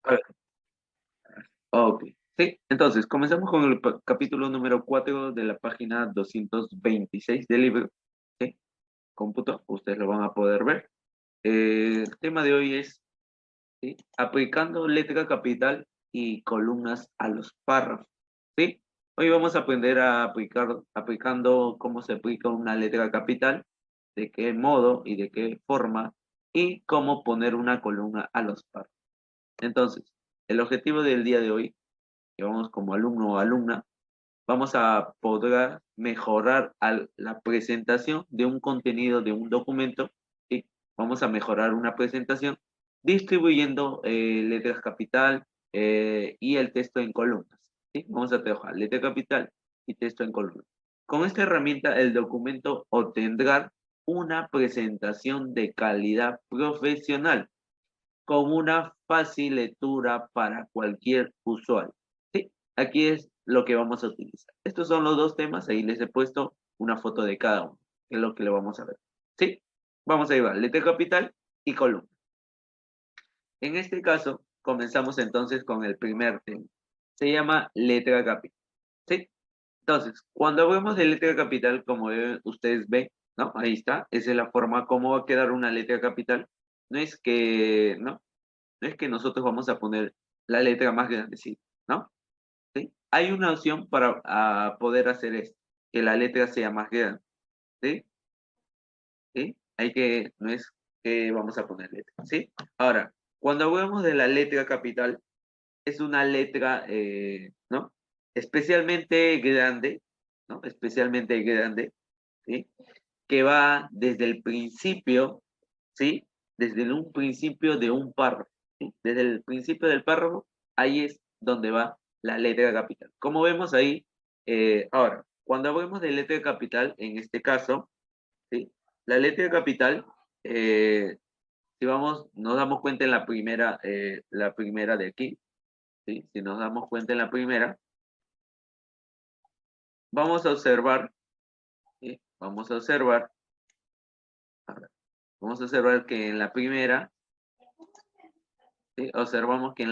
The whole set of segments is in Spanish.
A ver, ok. Sí, entonces, comenzamos con el capítulo número 4 de la página 226 del libro. ¿Sí? Cómputo, ustedes lo van a poder ver. El tema de hoy es, ¿sí?, aplicando letra capital y columnas a los párrafos. ¿Sí? Hoy vamos a aprender a aplicando cómo se aplica una letra capital, de qué modo y de qué forma, y cómo poner una columna a los párrafos. Entonces, el objetivo del día de hoy, que vamos como alumno o alumna, vamos a poder mejorar la presentación de un contenido de un documento y vamos a mejorar una presentación distribuyendo letras capital y el texto en columnas. ¿Sí? Vamos a trabajar letra capital y texto en columnas. Con esta herramienta el documento obtendrá una presentación de calidad profesional con una fácil lectura para cualquier usuario. ¿Sí? Aquí es lo que vamos a utilizar. Estos son los dos temas, ahí les he puesto una foto de cada uno, que es lo que le vamos a ver. ¿Sí? Vamos a llevar letra capital y columna. En este caso, comenzamos entonces con el primer tema. Se llama letra capital. ¿Sí? Entonces, cuando hablamos de letra capital, como ustedes ven, ¿no? Ahí está, esa es la forma como va a quedar una letra capital. No es que, ¿no? No es que nosotros vamos a poner la letra más grande, sí, ¿no? ¿Sí? Hay una opción para poder hacer esto, que la letra sea más grande, ¿sí? ¿Sí? No es que vamos a poner letra, ¿sí? Ahora, cuando hablamos de la letra capital, es una letra, ¿no? Especialmente grande, ¿no? Especialmente grande, ¿sí? Que va desde el principio, ¿sí? Desde un principio de un párrafo, ¿sí? Desde el principio del párrafo, ahí es donde va la letra capital. Como vemos ahí, ahora, cuando hablamos de letra capital, en este caso, ¿sí? La letra capital, si vamos, nos damos cuenta en la primera de aquí, ¿sí? Si nos damos cuenta en la primera, vamos a observar, ¿sí? A ver, vamos a observar que en la primera, ¿sí? Observamos que ¿sí?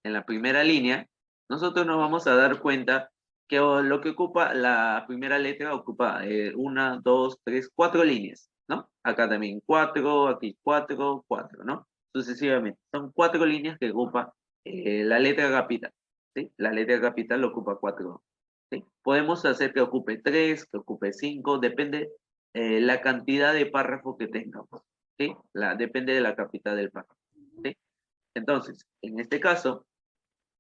En la primera línea, nosotros nos vamos a dar cuenta que lo que ocupa la primera letra ocupa una, dos, tres, cuatro líneas, ¿no? Acá también cuatro, aquí cuatro, cuatro, ¿no? Sucesivamente. Son cuatro líneas que ocupa la letra capital, ¿sí? La letra capital ocupa cuatro, ¿sí? Podemos hacer que ocupe tres, que ocupe cinco, depende la cantidad de párrafo que tengamos, ¿sí? Depende de la capital del párrafo, ¿sí? Entonces, en este caso,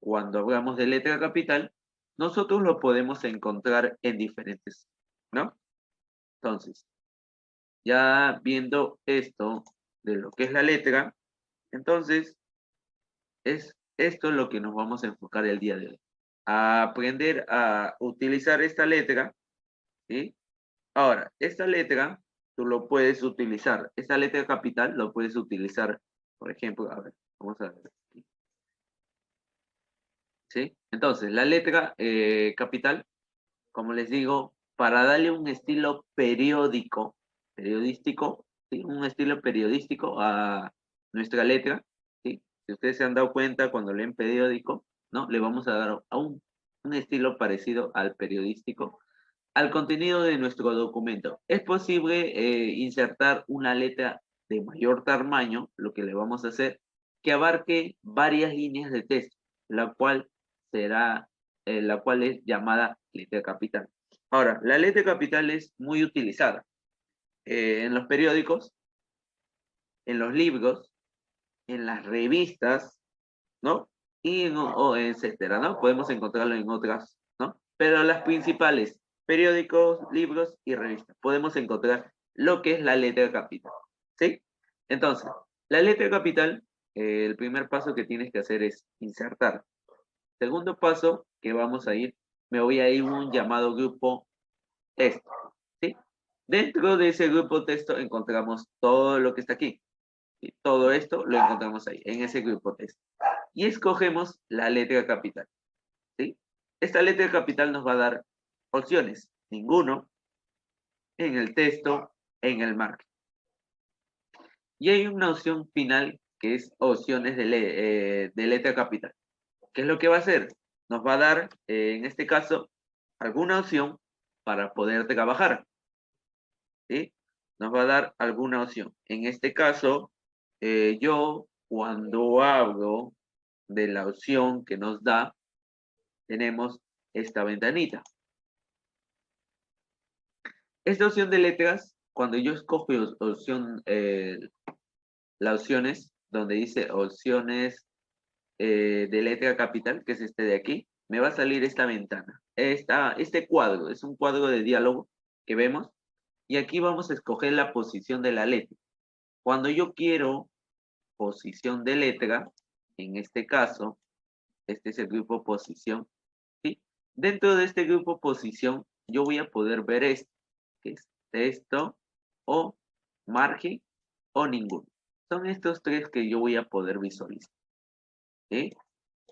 cuando hablamos de letra capital, nosotros lo podemos encontrar en diferentes, ¿no? Entonces, ya viendo esto de lo que es la letra, entonces es esto lo que nos vamos a enfocar el día de hoy. A aprender a utilizar esta letra, ¿sí? Ahora, esta letra tú lo puedes utilizar, esta letra capital lo puedes utilizar, por ejemplo, a ver, vamos a ver. ¿Sí? Entonces, la letra capital, como les digo, para darle un estilo periodístico, ¿sí? Un estilo periodístico a nuestra letra, ¿sí? Si ustedes se han dado cuenta cuando leen periódico, ¿no? Le vamos a dar a un estilo parecido al periodístico, al contenido de nuestro documento. Es posible insertar una letra de mayor tamaño, lo que le vamos a hacer, que abarque varias líneas de texto, la cual la cual es llamada letra capital. Ahora, la letra capital es muy utilizada en los periódicos, en los libros, en las revistas, ¿no? Etcétera, ¿no? Podemos encontrarlo en otras, ¿no? Pero las principales, periódicos, libros y revistas, podemos encontrar lo que es la letra capital, ¿sí? Entonces, la letra capital, el primer paso que tienes que hacer es insertar. Segundo paso que vamos a ir, me voy a ir a un llamado grupo texto, ¿sí? Dentro de ese grupo texto encontramos todo lo que está aquí. Y todo esto lo encontramos ahí, en ese grupo texto. Y escogemos la letra capital, ¿sí? Esta letra capital nos va a dar opciones. Ninguno, en el texto, en el margen. Y hay una opción final que es opciones de letra capital. ¿Qué es lo que va a hacer? Nos va a dar, en este caso, alguna opción para poder trabajar, ¿sí? Nos va a dar alguna opción. En este caso, yo cuando hablo de la opción que nos da, tenemos esta ventanita. Esta opción de letras, cuando yo escojo opción, las opciones, donde dice opciones de letra capital, que es este de aquí, me va a salir esta ventana. Este cuadro es un cuadro de diálogo que vemos y aquí vamos a escoger la posición de la letra. Cuando yo quiero posición de letra, en este caso, este es el grupo posición, ¿sí? Dentro de este grupo posición, yo voy a poder ver esto, que es texto o margen o ninguno. Son estos tres que yo voy a poder visualizar, ¿sí?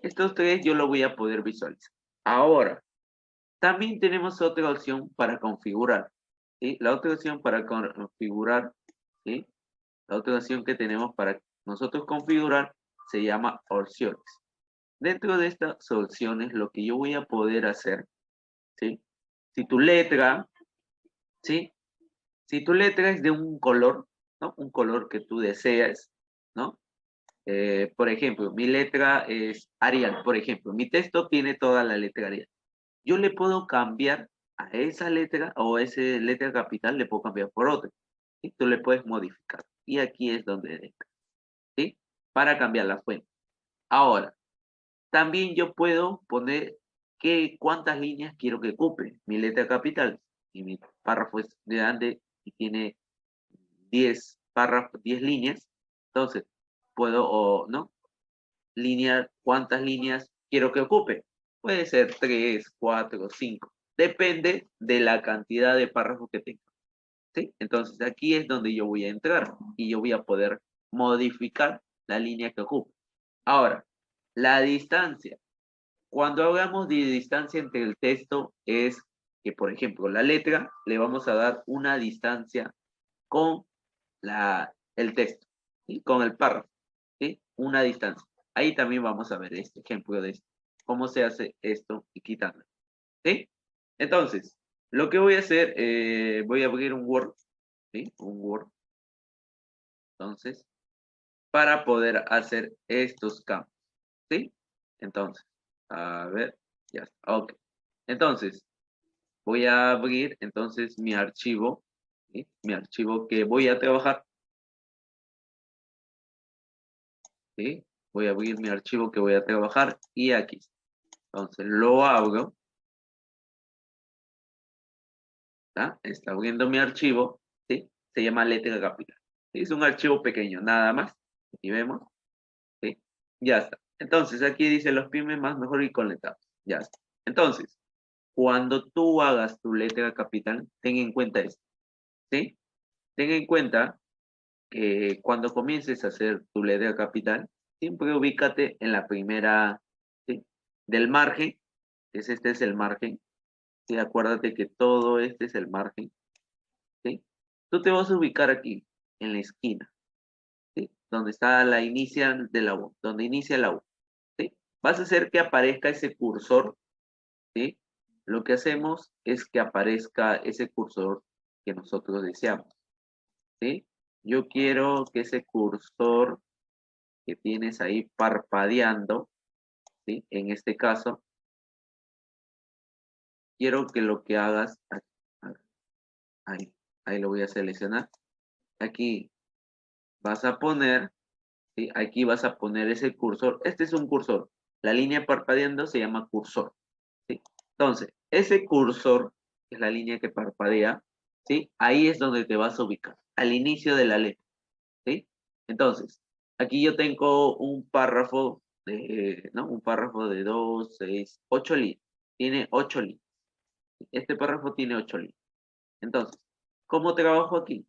Estos tres yo lo voy a poder visualizar. Ahora, también tenemos otra opción para configurar, ¿sí? La otra opción para configurar, ¿sí? La otra opción que tenemos para nosotros configurar se llama opciones. Dentro de estas opciones, lo que yo voy a poder hacer, ¿sí? Si tu letra, ¿sí? Si tu letra es de un color, ¿no? Un color que tú deseas, ¿no? Por ejemplo, mi letra es Arial, por ejemplo. Mi texto tiene toda la letra Arial. Yo le puedo cambiar a esa letra o esa letra capital, le puedo cambiar por otra. ¿Sí? Tú le puedes modificar. Y aquí es donde entra, ¿sí? Para cambiar la fuente. Ahora, también yo puedo poner cuántas líneas quiero que ocupe mi letra capital. Y mi párrafo es grande y tiene 10 párrafos, 10 líneas. Entonces, puedo, o no, linear cuántas líneas quiero que ocupe. Puede ser 3, 4, 5. Depende de la cantidad de párrafos que tenga. ¿Sí? Entonces aquí es donde yo voy a entrar y yo voy a poder modificar la línea que ocupe. Ahora, la distancia. Cuando hablamos de distancia entre el texto es que, por ejemplo, la letra le vamos a dar una distancia con el texto, ¿sí? Con el párrafo, ¿sí? Una distancia. Ahí también vamos a ver este ejemplo de esto, cómo se hace esto y quitando, ¿sí? Entonces, lo que voy a hacer, voy a abrir un Word, ¿sí? Un Word, entonces, para poder hacer estos campos, ¿sí? Entonces, a ver, ya está, ok. Entonces, voy a abrir entonces mi archivo, ¿sí? Mi archivo que voy a trabajar, ¿sí? Voy a abrir mi archivo que voy a trabajar y aquí. Entonces lo abro, ¿está? Está abriendo mi archivo, ¿sí? Se llama letra capital. ¿Sí? Es un archivo pequeño, nada más. Aquí vemos, ¿sí? Ya está. Entonces aquí dice los pymes más mejor y con letras. Ya está. Entonces, cuando tú hagas tu letra capital, ten en cuenta esto, ¿sí? Ten en cuenta que cuando comiences a hacer tu letra capital, siempre ubícate en la primera, ¿sí? Del margen, este es el margen, ¿sí? Acuérdate que todo este es el margen, ¿sí? Tú te vas a ubicar aquí, en la esquina, ¿sí? Donde está la inicia de la U, donde inicia la U, ¿sí? Vas a hacer que aparezca ese cursor, ¿sí? Lo que hacemos es que aparezca ese cursor que nosotros deseamos, ¿sí? Yo quiero que ese cursor que tienes ahí parpadeando, ¿sí? En este caso, quiero que lo que hagas, ahí, ahí lo voy a seleccionar. Aquí vas a poner, ¿sí? Aquí vas a poner ese cursor. Este es un cursor. La línea parpadeando se llama cursor, ¿sí? Entonces, ese cursor, que es la línea que parpadea, ¿sí? Ahí es donde te vas a ubicar, al inicio de la letra, ¿sí? Entonces, aquí yo tengo un párrafo de, ¿no? Un párrafo de 2, 6, 8 líneas. Tiene 8 líneas. Este párrafo tiene 8 líneas. Entonces, ¿cómo trabajo aquí?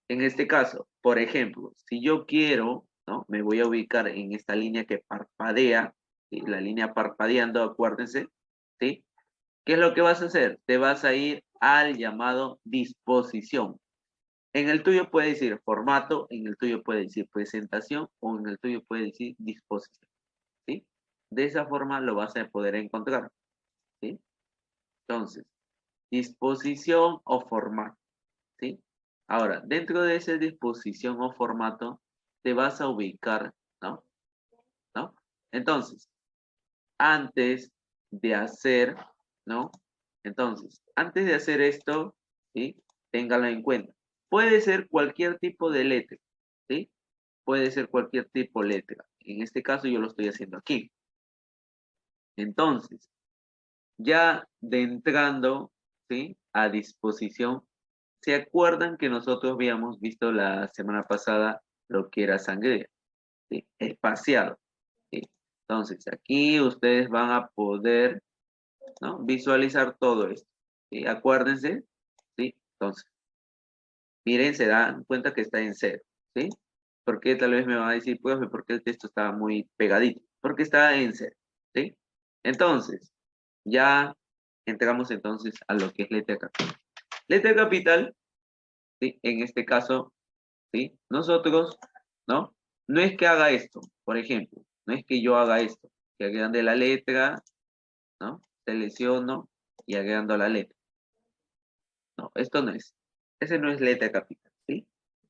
En este caso, por ejemplo, si yo quiero, ¿no? Me voy a ubicar en esta línea que parpadea, ¿sí? La línea parpadeando, acuérdense, ¿sí? ¿Qué es lo que vas a hacer? Te vas a ir al llamado disposición. En el tuyo puede decir formato, en el tuyo puede decir presentación o en el tuyo puede decir disposición, ¿sí? De esa forma lo vas a poder encontrar, ¿sí? Entonces, disposición o formato, ¿sí? Ahora, dentro de esa disposición o formato, te vas a ubicar, ¿no? ¿No? Entonces, antes de hacer, ¿no? Entonces, antes de hacer esto, ¿sí? Téngalo en cuenta. Puede ser cualquier tipo de letra, ¿sí? Puede ser cualquier tipo de letra. En este caso yo lo estoy haciendo aquí. Entonces, ya de entrando, ¿sí? A disposición, ¿se acuerdan que nosotros habíamos visto la semana pasada lo que era sangre, ¿sí? Espaciado, ¿sí? Entonces, aquí ustedes van a poder, ¿no? Visualizar todo esto, ¿sí? Acuérdense, ¿sí? Entonces, miren, se dan cuenta que está en cero, ¿sí? Porque tal vez me van a decir, pues, ¿por qué el texto está muy pegadito? Porque está en cero, ¿sí? Entonces, ya entramos entonces a lo que es letra capital. Letra capital, ¿sí? En este caso, ¿sí? Nosotros, ¿no? No es que haga esto, por ejemplo, no es que yo haga esto, que agrande la letra, ¿no? Selecciono y agregando la letra. No, esto no es. Ese no es letra capital, ¿sí?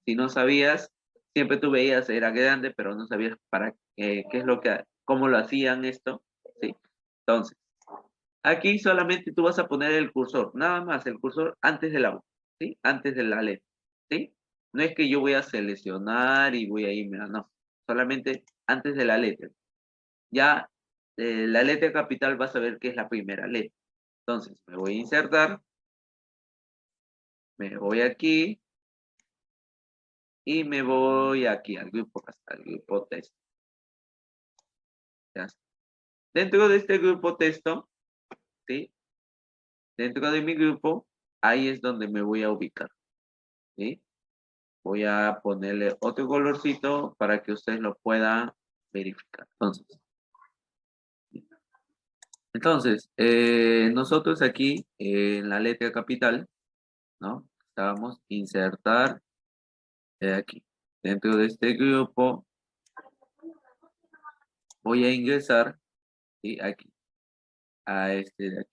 Si no sabías, siempre tú veías, era grande, pero no sabías para qué es lo que, cómo lo hacían esto, ¿sí? Entonces, aquí solamente tú vas a poner el cursor, nada más el cursor antes de la voz, ¿sí? Antes de la letra, ¿sí? No es que yo voy a seleccionar y voy a irme, no, solamente antes de la letra. Ya la letra capital vas a ver que es la primera letra. Entonces, me voy a insertar, me voy aquí y me voy aquí al grupo texto. ¿Ya? Dentro de este grupo texto, ¿sí? Dentro de mi grupo, ahí es donde me voy a ubicar, ¿sí? Voy a ponerle otro colorcito para que ustedes lo puedan verificar. Entonces, nosotros aquí en la letra capital, ¿no? Estábamos insertar aquí. Dentro de este grupo voy a ingresar, ¿sí? Aquí, a este de aquí.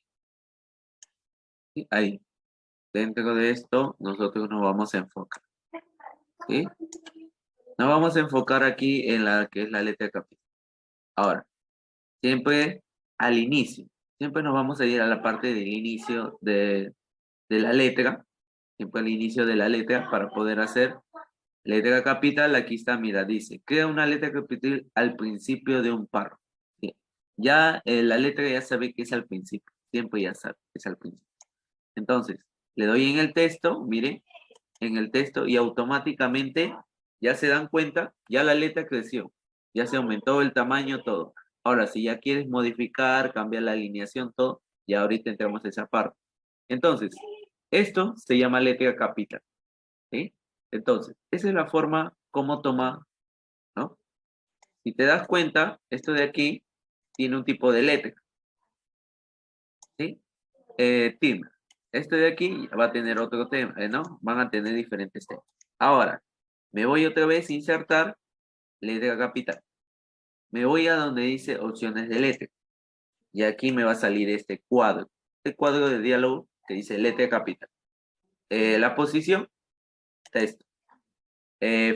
¿Sí? Ahí. Dentro de esto, nosotros nos vamos a enfocar, ¿sí? Nos vamos a enfocar aquí en la que es la letra capital. Ahora, siempre al inicio, siempre nos vamos a ir a la parte del inicio de la letra, siempre al inicio de la letra para poder hacer letra capital. Aquí está, mira, dice, crea una letra capital al principio de un párrafo. ¿Sí? Ya la letra ya sabe que es al principio, siempre ya sabe que es al principio. Entonces, le doy en el texto, miren, en el texto y automáticamente ya se dan cuenta, ya la letra creció, ya se aumentó el tamaño, todo. Ahora, si ya quieres modificar, cambiar la alineación, todo, ya ahorita entramos a esa parte. Entonces, esto se llama letra capital, ¿sí? Entonces, esa es la forma como toma, ¿no? Si te das cuenta, esto de aquí tiene un tipo de letra, ¿sí? Tilde. Este de aquí va a tener otro tema, ¿no? Van a tener diferentes temas. Ahora, me voy otra vez a insertar letra capital. Me voy a donde dice opciones de letra. Y aquí me va a salir este cuadro. Este cuadro de diálogo que dice letra capital. La posición, texto.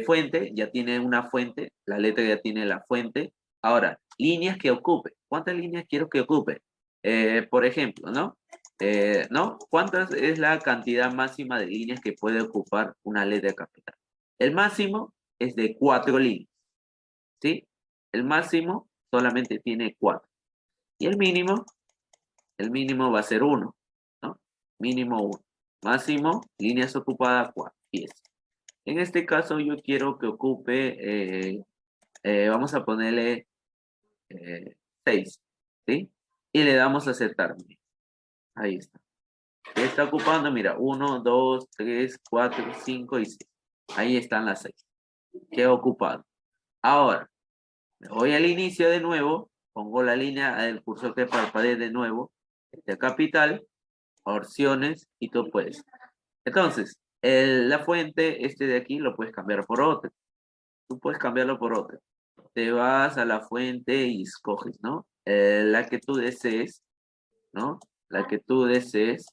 Fuente, ya tiene una fuente. La letra ya tiene la fuente. Ahora, líneas que ocupe. ¿Cuántas líneas quiero que ocupe? Por ejemplo, ¿no? ¿No? ¿Cuántas es la cantidad máxima de líneas que puede ocupar una letra capital? El máximo es de 4 líneas, ¿sí? El máximo solamente tiene 4. Y el mínimo va a ser 1, ¿no? Mínimo 1. Máximo, líneas ocupadas 4, 10. En este caso yo quiero que ocupe, vamos a ponerle 6, ¿sí? Y le damos a aceptar. Ahí está. Está ocupando, mira, 1, 2, 3, 4, 5 y 6. Ahí están las 6. Queda ocupado. Ahora, me voy al inicio de nuevo, pongo la línea del cursor que parpadee de nuevo, capital, opciones y tú puedes. Entonces, La fuente, este de aquí, lo puedes cambiar por otro. Tú puedes cambiarlo por otro. Te vas a la fuente y escoges, ¿no? La que tú desees, ¿no? La que tú desees,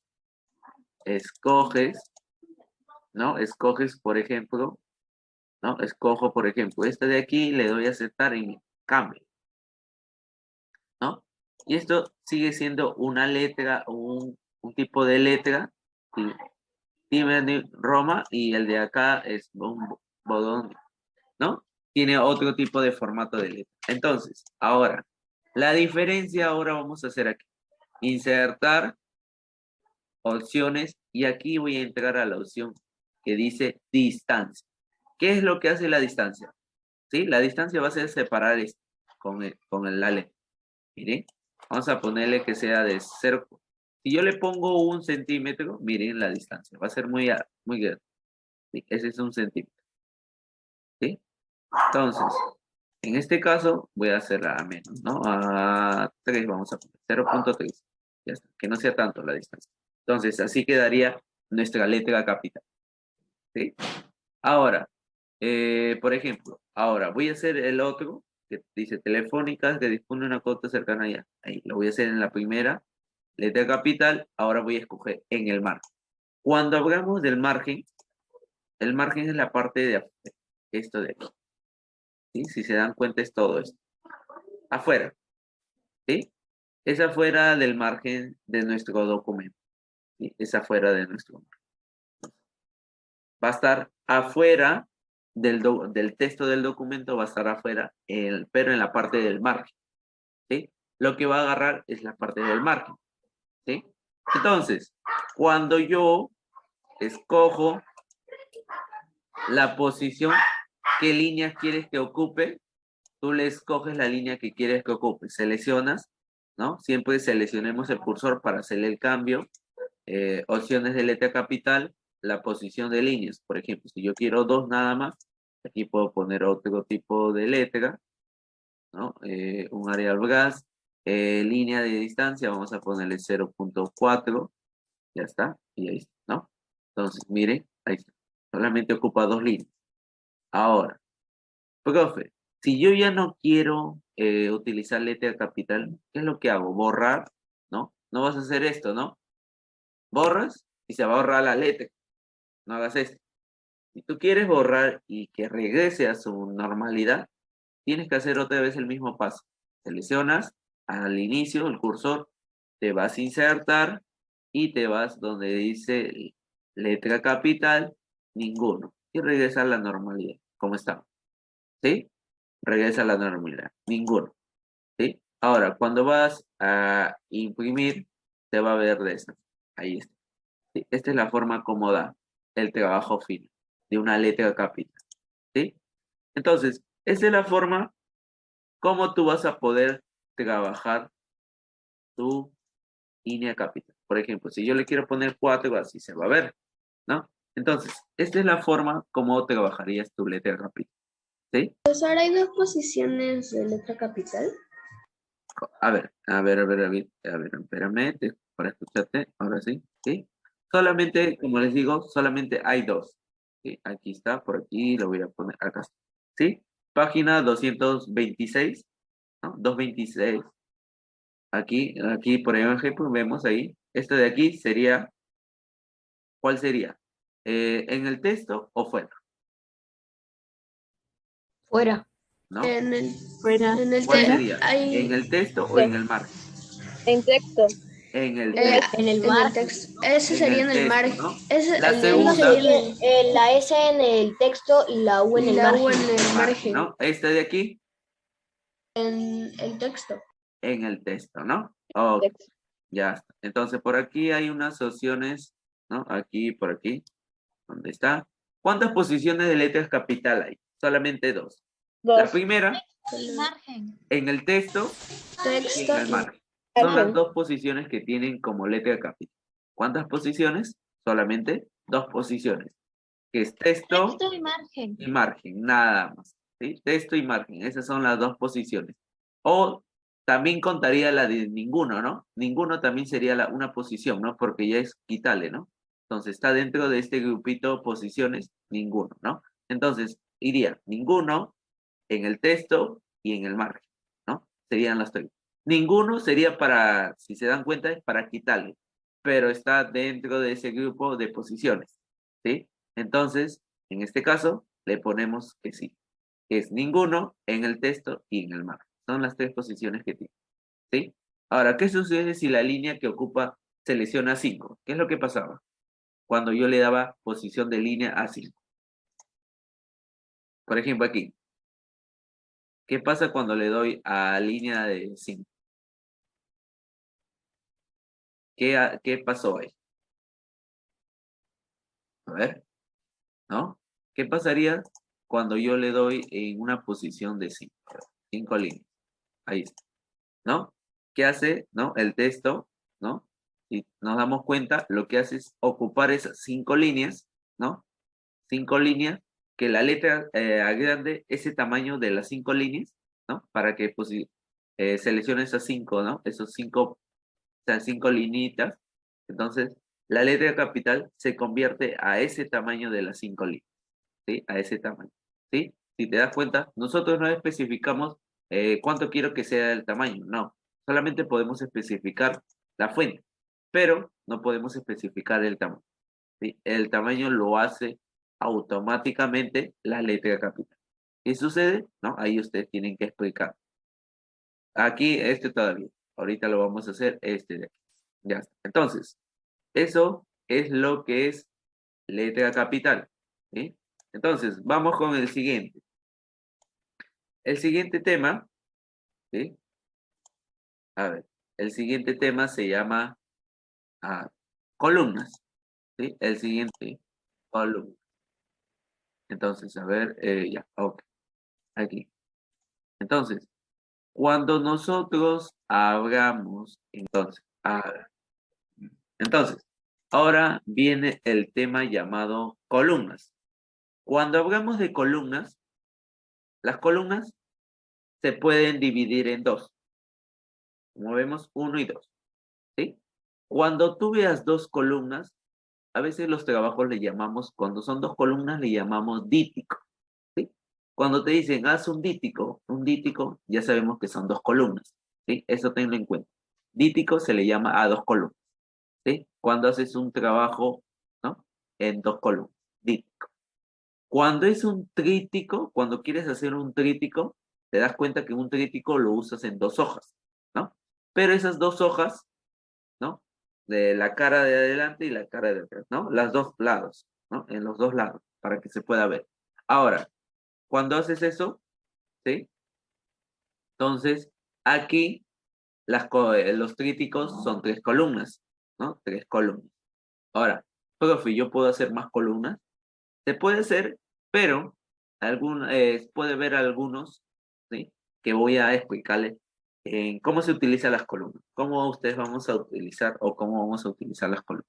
escoges, ¿no? Escoges, por ejemplo, ¿no? Escojo, por ejemplo, esta de aquí, le doy a aceptar y cambio, ¿no? Y esto sigue siendo una letra, un tipo de letra, ¿sí? Tiene Roma y el de acá es un bodón, ¿no? Tiene otro tipo de formato de letra. Entonces, ahora, la diferencia ahora vamos a hacer aquí. Insertar opciones y aquí voy a entrar a la opción que dice distancia. ¿Qué es lo que hace la distancia? ¿Sí? La distancia va a ser separar esto con la letra. Miren, vamos a ponerle que sea de 0. Si yo le pongo 1 centímetro, miren la distancia. Va a ser muy grande. ¿Sí? Ese es 1 centímetro. ¿Sí? Entonces, en este caso, voy a hacer a menos, ¿no? A 3, vamos a poner 0.3. Ya está, que no sea tanto la distancia. Entonces, así quedaría nuestra letra capital. ¿Sí? Ahora, por ejemplo, ahora voy a hacer el otro, que dice telefónicas que dispone de una cuota cercana ya. Ahí, lo voy a hacer en la primera letra capital, ahora voy a escoger en el margen. Cuando hablamos del margen, el margen es la parte de afuera, esto de aquí. ¿Sí? Si se dan cuenta es todo esto. Afuera, ¿sí? Es afuera del margen de nuestro documento. ¿Sí? Es afuera de nuestro margen. Va a estar afuera del texto del documento, va a estar afuera, pero en la parte del margen. ¿Sí? Lo que va a agarrar es la parte del margen. ¿Sí? Entonces, cuando yo escojo la posición, ¿qué línea quieres que ocupe? Tú le escoges la línea que quieres que ocupe. Seleccionas, ¿no? Siempre seleccionemos el cursor para hacer el cambio. Opciones de letra capital, la posición de líneas. Por ejemplo, si yo quiero 2 nada más, aquí puedo poner otro tipo de letra, ¿no? Un Arial gas, línea de distancia, vamos a ponerle 0.4, ya está, y ahí está, ¿no? Entonces, miren, ahí está. Solamente ocupa 2 líneas. Ahora, profe, si yo ya no quiero utilizar letra capital, ¿qué es lo que hago? Borrar, ¿no? No vas a hacer esto, ¿no? Borras y se va a borrar la letra. No hagas esto. Si tú quieres borrar y que regrese a su normalidad, tienes que hacer otra vez el mismo paso. Seleccionas al inicio el cursor, te vas a insertar y te vas donde dice letra capital, ninguno. Y regresa a la normalidad, como está. ¿Sí? Regresa a la normalidad, ninguno. ¿Sí? Ahora, cuando vas a imprimir, te va a ver de esta. Ahí está. ¿Sí? Esta es la forma cómoda el trabajo fino de una letra capital. ¿Sí? Entonces, esa es la forma como tú vas a poder trabajar tu línea capital. Por ejemplo, si yo le quiero poner 4, así se va a ver, ¿no? Entonces, esta es la forma como trabajarías tu letra capital. ¿Sí? Profesor, ¿hay 2 posiciones de letra capital? Espérame, para escucharte, ahora sí, ¿sí? Solamente, como les digo, solamente hay 2. ¿Sí? Aquí está, por aquí, lo voy a poner acá. ¿Sí? Página 226, ¿no? 226. Aquí, por ejemplo, vemos ahí, esto de aquí sería, ¿cuál sería? ¿En el texto o fuera? Fuera. ¿No? En el, Fuera. en el ¿Cuál te- sería? hay, ¿En el texto o en el margen? En texto. En el eh, texto. En el en el margen. texto. Ese En sería el en el texto, margen. ¿no? Ese, La el de ahí segunda, sería La S en el texto y la U en y el la U margen. en el margen. ¿no? Este de aquí, En el texto. en el texto, ¿no? Ok, ya está. Entonces, por aquí hay unas opciones, ¿no? Aquí, por aquí, ¿dónde está? ¿Cuántas posiciones de letras capital hay? Solamente 2. La Dos. primera, Margen. en el texto y en Texto el y margen. Son las Margen. 2 posiciones que tienen como letra capital. ¿Cuántas posiciones? Solamente 2 posiciones, que es texto Texto y margen. y margen, nada más. ¿Sí? Texto y margen, esas son las 2 posiciones. O también contaría la de ninguno, ¿no? Ninguno también sería una posición, ¿no? Porque ya es quitarle, ¿no? Entonces, está dentro de este grupito posiciones, ninguno, ¿no? Entonces, iría ninguno en el texto y en el margen, ¿no? Serían las tres. Ninguno sería para, si se dan cuenta, es para quitarle, pero está dentro de ese grupo de posiciones, ¿sí? Entonces, en este caso, le ponemos que sí, que es ninguno en el texto y en el margen. Son las tres posiciones que tiene, ¿sí? Ahora, ¿qué sucede si la línea que ocupa selecciona 5? ¿Qué es lo que pasaba cuando yo le daba posición de línea a 5? Por ejemplo, aquí. ¿Qué pasa cuando le doy a línea de 5? ¿Qué pasó ahí? A ver, ¿no? ¿Qué pasaría cuando yo le doy en una posición de 5? 5 líneas. Ahí está, ¿no? ¿Qué hace, no? El texto, ¿no? Si nos damos cuenta, lo que hace es ocupar esas 5 líneas, ¿no? 5 líneas, que la letra agrande ese tamaño de las 5 líneas, ¿no? Para que pues, seleccione esas 5, ¿no? Esos 5, o sea, 5 linitas. Entonces, la letra capital se convierte a ese tamaño de las 5 líneas, ¿sí? A ese tamaño, ¿sí? Si te das cuenta, nosotros no especificamos cuánto quiero que sea el tamaño, no. Solamente podemos especificar la fuente, pero no podemos especificar el tamaño, ¿sí? El tamaño lo hace automáticamente la letra capital. ¿Qué sucede? ¿No? Ahí ustedes tienen que explicar. Aquí, este todavía. Ahorita lo vamos a hacer este de aquí. Ya está. Entonces, eso es lo que es letra capital, ¿sí? Entonces, vamos con el siguiente. El siguiente tema, ¿sí? A ver, el siguiente tema se llama columnas, ¿sí? El siguiente, columna. Entonces, a ver, ya, ok, aquí. Entonces, cuando nosotros hablamos, entonces, ahora viene el tema llamado columnas. Cuando hablamos de columnas, las columnas se pueden dividir en dos. Como vemos, 1 y 2, ¿sí? Cuando tú veas dos columnas, a veces los trabajos le llamamos, cuando son dos columnas, le llamamos díptico, ¿sí? Cuando te dicen, haz un díptico, ya sabemos que son dos columnas, ¿sí? Eso tenlo en cuenta. Díptico se le llama a dos columnas, ¿sí? Cuando haces un trabajo, ¿no? En dos columnas, díptico. Cuando es un tríptico, cuando quieres hacer un tríptico, te das cuenta que un tríptico lo usas en 2 hojas, ¿no? Pero esas 2 hojas, ¿no? De la cara de adelante y la cara de atrás, ¿no? Las dos lados, ¿no? En los dos lados, para que se pueda ver. Ahora, cuando haces eso, ¿sí? Entonces, aquí los trípticos son 3 columnas, ¿no? 3 columnas. Ahora, profe, ¿yo puedo hacer más columnas? Se puede hacer, pero puede haber algunos, ¿sí? Que voy a explicarles en cómo se utilizan las columnas, cómo ustedes vamos a utilizar o cómo vamos a utilizar las columnas.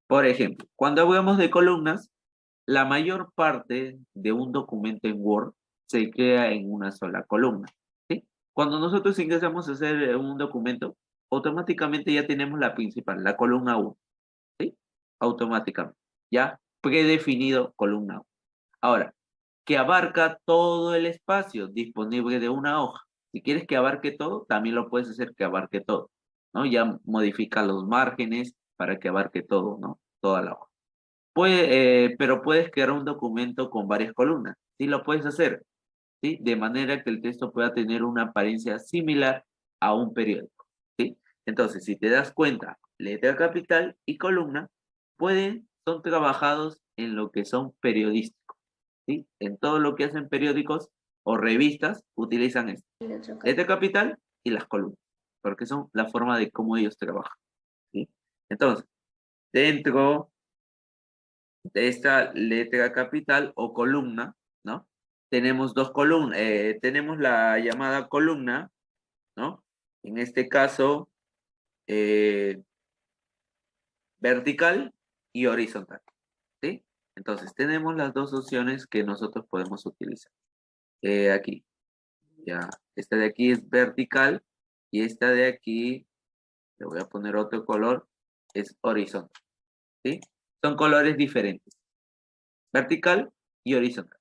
Por ejemplo, cuando hablamos de columnas, la mayor parte de un documento en Word se crea en una sola columna, ¿sí? Cuando nosotros ingresamos a hacer un documento, automáticamente ya tenemos la principal, la columna 1, ¿sí? Automáticamente, ya predefinido columna 1. Ahora, que abarca todo el espacio disponible de una hoja. Si quieres que abarque todo, también lo puedes hacer que abarque todo, ¿no? Ya modifica los márgenes para que abarque todo, ¿no? Toda la hoja. Pero puedes crear un documento con varias columnas. Sí, lo puedes hacer, ¿sí? De manera que el texto pueda tener una apariencia similar a un periódico, ¿sí? Entonces, si te das cuenta, letra capital y columna son trabajados en lo que son periodísticos, ¿sí? En todo lo que hacen periódicos o revistas, utilizan esto. Letra capital y las columnas, porque son la forma de cómo ellos trabajan, ¿sí? Entonces, dentro de esta letra capital o columna, ¿no? Tenemos dos columnas, tenemos la llamada columna, ¿no? En este caso, vertical y horizontal, ¿sí? Entonces, tenemos las dos opciones que nosotros podemos utilizar. Aquí, ya, esta de aquí es vertical y esta de aquí, le voy a poner otro color, es horizontal, ¿sí? Son colores diferentes, vertical y horizontal.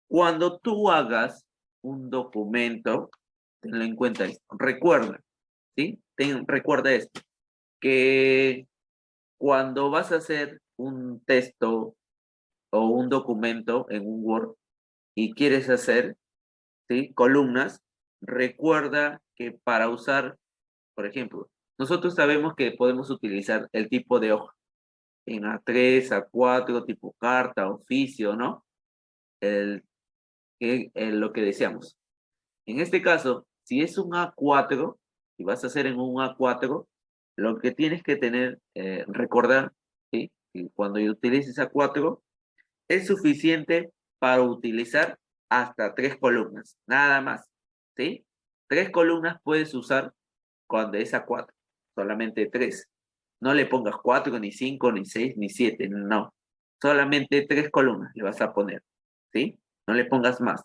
Cuando tú hagas un documento, tenlo en cuenta esto. Recuerda, ¿sí? Recuerda esto, que cuando vas a hacer un texto o un documento en un Word y quieres hacer, ¿sí?, columnas, recuerda que para usar, por ejemplo, nosotros sabemos que podemos utilizar el tipo de hoja en A3, A4, tipo carta, oficio, ¿no? Lo que deseamos. En este caso, si es un A4, y vas a hacer en un A4, lo que tienes que tener, recordar, ¿sí?, que cuando utilices A4, es suficiente para utilizar hasta 3 columnas, nada más, ¿sí? 3 columnas puedes usar cuando es A4, solamente 3. No le pongas 4, ni 5, ni 6, ni 7, no. Solamente 3 columnas le vas a poner, ¿sí? No le pongas más,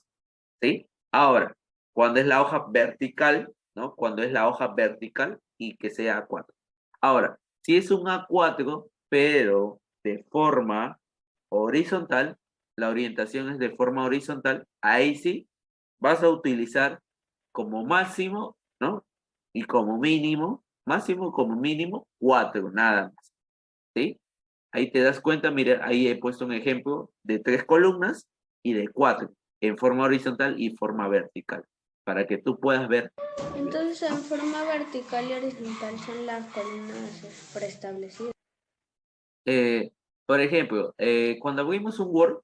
¿sí? Ahora, cuando es la hoja vertical, ¿no? Cuando es la hoja vertical y que sea A4. Ahora, si es un A4, pero de forma horizontal, la orientación es de forma horizontal, ahí sí vas a utilizar como máximo, ¿no? Y como mínimo, máximo como mínimo, 4, nada más, ¿sí? Ahí te das cuenta, mira, ahí he puesto un ejemplo de 3 columnas y de 4, en forma horizontal y forma vertical, para que tú puedas ver. Entonces, en forma vertical y horizontal son las columnas preestablecidas. Eh, por ejemplo, cuando abrimos un Word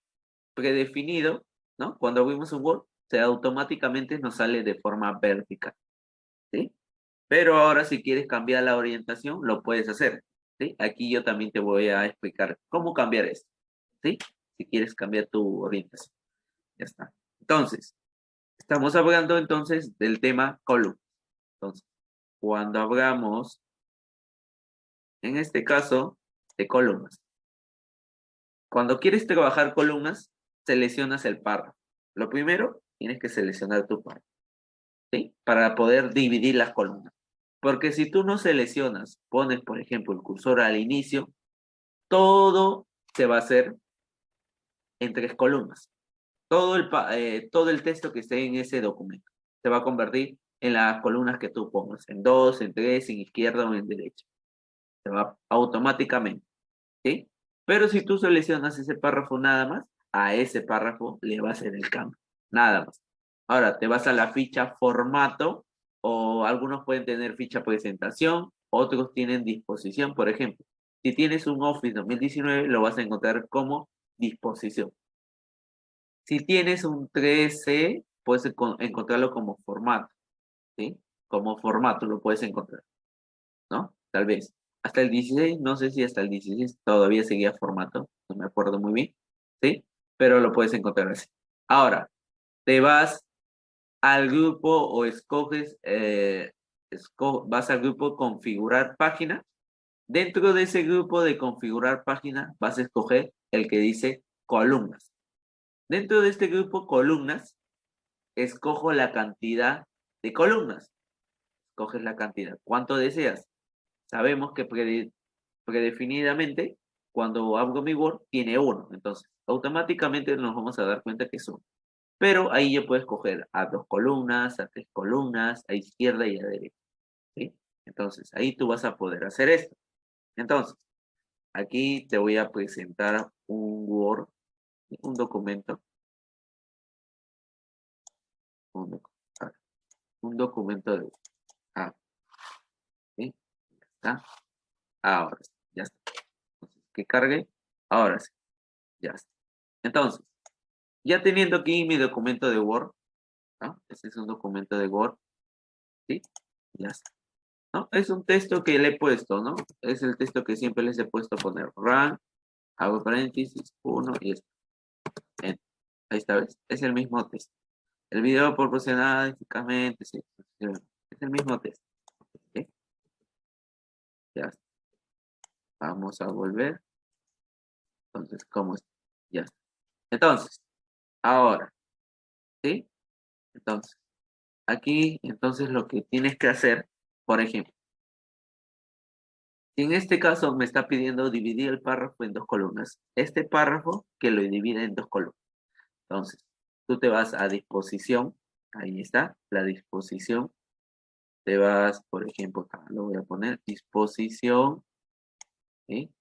predefinido, ¿no? Cuando abrimos un Word, se automáticamente nos sale de forma vertical, ¿sí? Pero ahora si quieres cambiar la orientación, lo puedes hacer, ¿sí? Aquí yo también te voy a explicar cómo cambiar esto, ¿sí? Si quieres cambiar tu orientación. Ya está. Entonces, estamos hablando entonces del tema columnas. Entonces, cuando hablamos, en este caso, de columnas. Cuando quieres trabajar columnas, seleccionas el párrafo. Lo primero, tienes que seleccionar tu párrafo, ¿sí? Para poder dividir las columnas. Porque si tú no seleccionas, pones, por ejemplo, el cursor al inicio, todo se va a hacer en 3 columnas. Todo el texto que esté en ese documento se va a convertir en las columnas que tú pongas, en 2, en 3, en izquierda o en derecha. Se va automáticamente, ¿sí? Pero si tú seleccionas ese párrafo nada más, a ese párrafo le va a hacer el cambio, nada más. Ahora te vas a la ficha formato, o algunos pueden tener ficha presentación, otros tienen disposición, por ejemplo. Si tienes un Office 2019, lo vas a encontrar como disposición. Si tienes un 13, puedes encontrarlo como formato, ¿sí? Como formato lo puedes encontrar, ¿no? Tal vez. Hasta el 16, no sé si hasta el 16 todavía seguía formato, no me acuerdo muy bien, ¿sí? Pero lo puedes encontrar así. Ahora, te vas al grupo o escoges, vas al grupo configurar página. Dentro de ese grupo de configurar página, vas a escoger el que dice columnas. Dentro de este grupo columnas, escojo la cantidad de columnas. Escoges la cantidad. ¿Cuánto deseas? Sabemos que predefinidamente, cuando abro mi Word, tiene 1. Entonces, automáticamente nos vamos a dar cuenta que es 1. Pero ahí yo puedo escoger a 2 columnas, a 3 columnas, a izquierda y a derecha, ¿sí? Entonces, ahí tú vas a poder hacer esto. Entonces, aquí te voy a presentar un Word, un documento. Un documento de Word. ¿Sí? Ya está. Ahora sí, ya está. Entonces, que cargue. Ahora sí, ya está. Entonces, ya teniendo aquí mi documento de Word, ¿no? Este es un documento de Word, ¿sí? Ya está, ¿no? Es un texto que le he puesto, ¿no? Es el texto que siempre les he puesto a poner. Run, hago paréntesis, 1 y esto. Bien. Ahí está, ¿ves? Es el mismo texto. El video proporcionado eficazmente, sí. Es el mismo texto. ¿Sí? Ya está. Vamos a volver. Entonces, ¿cómo es? Ya está. Entonces, ahora, ¿sí? Entonces, aquí, entonces lo que tienes que hacer, por ejemplo, Y en este caso me está pidiendo dividir el párrafo en 2 columnas. Este párrafo que lo divide en 2 columnas. Entonces, tú te vas a disposición, ahí está, la disposición. Te vas, por ejemplo, acá lo voy a poner, disposición, ¿sí?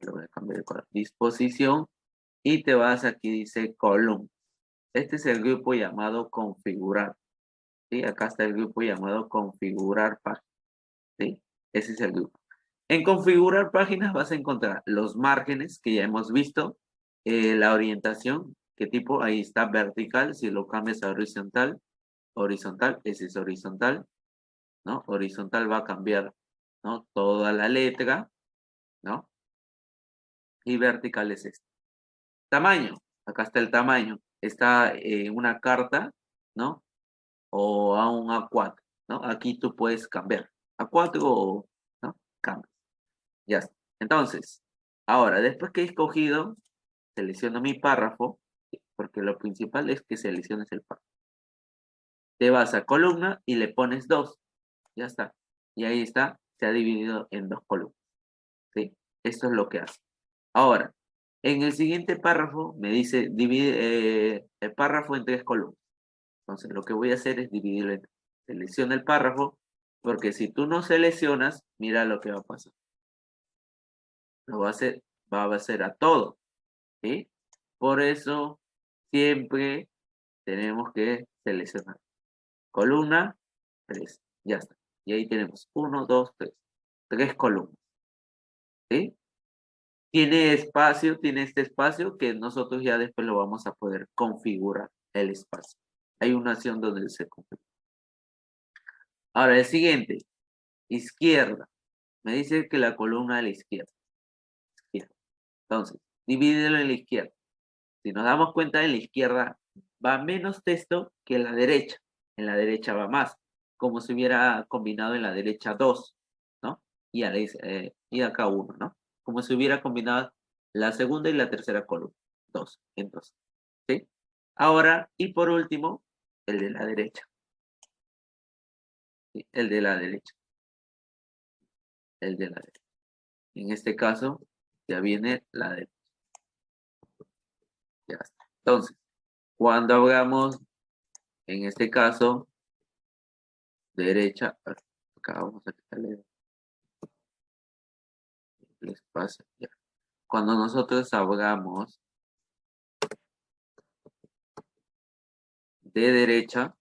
Lo voy a cambiar de color, disposición, y te vas aquí, dice columna. Este es el grupo llamado configurar, ¿sí? Acá está el grupo llamado configurar páginas, ¿sí? Ese es el grupo. En configurar páginas vas a encontrar los márgenes que ya hemos visto, la orientación, qué tipo, ahí está vertical, si lo cambias a horizontal, ese es horizontal, ¿no? Horizontal va a cambiar, ¿no? Toda la letra, ¿no? Y vertical es este. Tamaño, acá está el tamaño, está una carta, ¿no? O a un A4, ¿no? Aquí tú puedes cambiar, A4 o, ¿no? Cambia, ya está. Entonces, ahora, después que he escogido, selecciono mi párrafo, porque lo principal es que selecciones el párrafo. Te vas a columna y le pones 2, ya está. Y ahí está, se ha dividido en 2 columnas, ¿sí? Esto es lo que hace. Ahora, en el siguiente párrafo me dice divide el párrafo en 3 columnas. Entonces, lo que voy a hacer es dividirlo en 3. Selecciona el párrafo, porque si tú no seleccionas, mira lo que va a pasar. Lo va a hacer a todo, ¿sí? Por eso, siempre tenemos que seleccionar. Columna, 3, ya está. Y ahí tenemos 1, 2, 3. 3 columnas, ¿sí? Tiene espacio, tiene este espacio que nosotros ya después lo vamos a poder configurar el espacio. Hay una opción donde se configura. Ahora, el siguiente, izquierda. Me dice que la columna a la izquierda. Entonces, divídelo en la izquierda. Si nos damos cuenta, en la izquierda va menos texto que en la derecha. En la derecha va más, como si hubiera combinado en la derecha 2, ¿no? Y acá 1, ¿no? Como si hubiera combinado la segunda y la tercera columna. 2, entonces, ¿sí? Ahora, y por último, el de la derecha. ¿Sí? El de la derecha. El de la derecha. En este caso, ya viene la derecha. Ya está. Entonces, cuando hagamos, en este caso, derecha, acá vamos a quitarle el espacio. Ya. Cuando nosotros hagamos de derecha,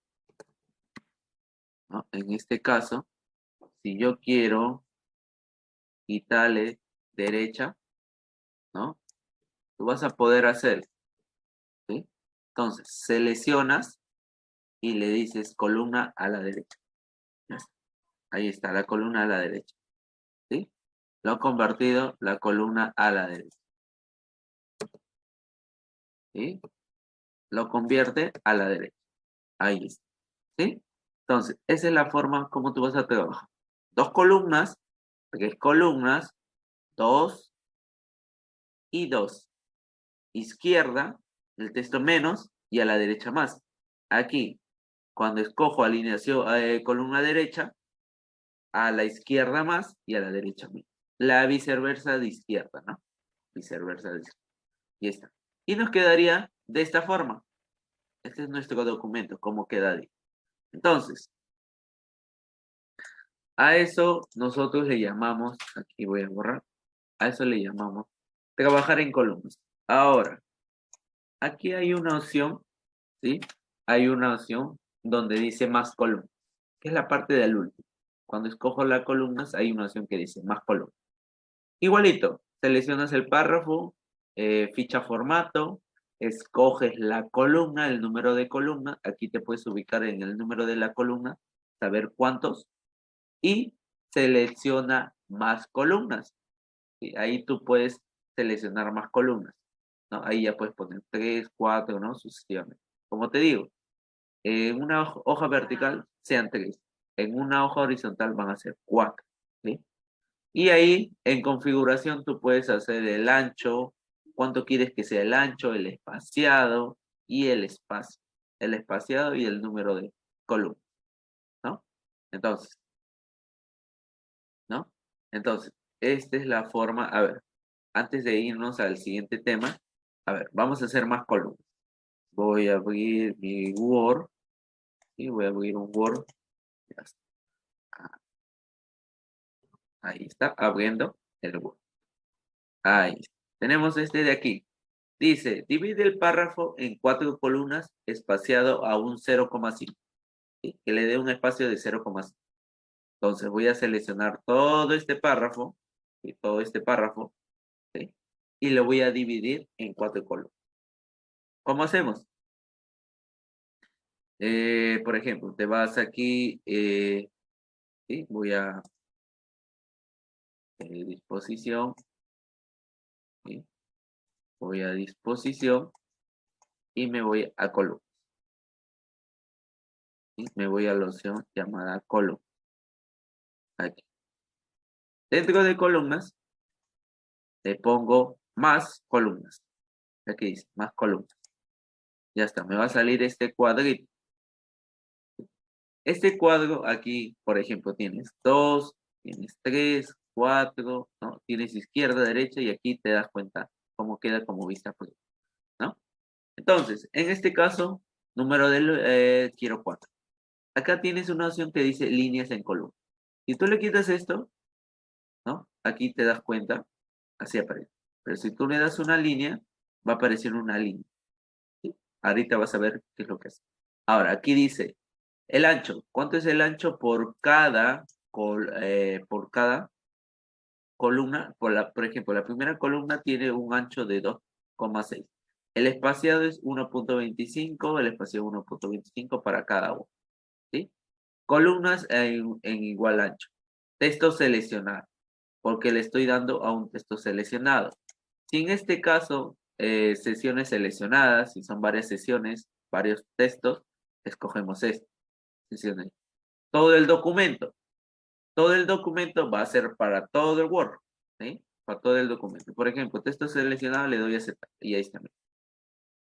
¿no? En este caso, si yo quiero quitarle derecha, ¿no? Tú vas a poder hacer, ¿sí? Entonces, seleccionas y le dices columna a la derecha. Ya está. Ahí está, la columna a la derecha, ¿sí? Lo ha convertido la columna a la derecha, ¿sí? Lo convierte a la derecha. Ahí está, ¿sí? Entonces, esa es la forma como tú vas a trabajar. 2 columnas, 3 columnas, 2 y 2. Izquierda, el texto menos, y a la derecha más. Aquí, cuando escojo alineación, columna derecha, a la izquierda más y a la derecha menos. La viceversa de izquierda, ¿no? Viceversa de izquierda. Y está. Y nos quedaría de esta forma. Este es nuestro documento, cómo quedaría. Entonces, a eso nosotros le llamamos, aquí voy a borrar, a eso le llamamos trabajar en columnas. Ahora, aquí hay una opción, ¿sí? Hay una opción donde dice más columnas, que es la parte del último. Cuando escojo las columnas, hay una opción que dice más columnas. Igualito, seleccionas el párrafo, ficha formato, escoges la columna, el número de columna, aquí te puedes ubicar en el número de la columna, saber cuántos, y selecciona más columnas. ¿Sí? Ahí tú puedes seleccionar más columnas, ¿no? Ahí ya puedes poner 3, 4, ¿no? Sucesivamente. Como te digo, en una hoja vertical sean 3, en una hoja horizontal van a ser 4, ¿sí? Y ahí en configuración tú puedes hacer el ancho, cuánto quieres que sea el ancho, el espaciado y el espacio. El espaciado y el número de columnas, ¿no? Entonces, ¿no? Entonces, esta es la forma, a ver, antes de irnos al siguiente tema, a ver, vamos a hacer más columnas. Voy a abrir mi Word, y voy a abrir un Word. Ya está. Ahí está, abriendo el Word. Ahí está. Tenemos este de aquí. Dice, divide el párrafo en 4 columnas espaciado a un 0,5. ¿Sí? Que le dé un espacio de 0,5. Entonces voy a seleccionar todo este párrafo, y todo este párrafo, ¿sí? Y lo voy a dividir en 4 columnas. ¿Cómo hacemos? Por ejemplo, te vas aquí, ¿sí? Voy a disposición, ¿sí? Voy a disposición y me voy a columnas. ¿Sí? Me voy a la opción llamada column. Aquí. Dentro de columnas, le pongo más columnas. Aquí dice, más columnas. Ya está, me va a salir este cuadrito. Este cuadro aquí, por ejemplo, tienes 2, tienes 3, 4, ¿no? Tienes izquierda, derecha y aquí te das cuenta cómo queda como vista, ¿no? Entonces, en este caso, número del quiero 4. Acá tienes una opción que dice líneas en columna. Si tú le quitas esto, ¿no? Aquí te das cuenta, así aparece. Pero si tú le das una línea, va a aparecer una línea. ¿Sí? Ahorita vas a ver qué es lo que es. Ahora, aquí dice el ancho. ¿Cuánto es el ancho por cada columna? Por ejemplo, la primera columna tiene un ancho de 2,6. El espaciado es 1,25, el espaciado 1,25 para cada uno. ¿Sí? Columnas en igual ancho. Texto seleccionado, porque le estoy dando a un texto seleccionado. Si en este caso, sesiones seleccionadas, si son varias sesiones, varios textos, escogemos esto. Sesiones. Todo el documento. Todo el documento va a ser para todo el Word. ¿Sí? Para todo el documento. Por ejemplo, texto seleccionado, le doy a aceptar. Y ahí está.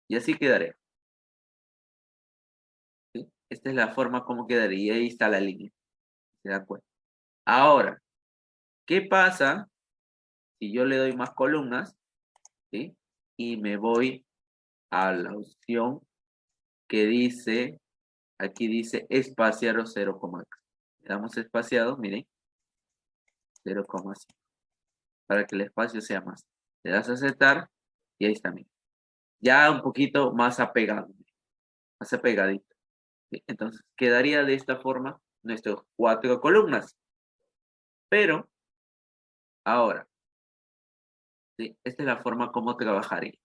Y así quedaré. ¿Sí? Esta es la forma como quedaría. Y ahí está la línea. ¿Se dan cuenta? Ahora, ¿qué pasa si yo le doy más columnas? ¿Sí? Y me voy a la opción que dice, aquí dice espaciar o 0,5. Le damos espaciado, miren, 0,5. Para que el espacio sea más. Le das a aceptar y ahí está, miren. Ya un poquito más apegado, más apegadito. ¿Sí? Entonces, quedaría de esta forma nuestras 4 columnas. Pero, ahora, ¿sí? Esta es la forma como trabajaría.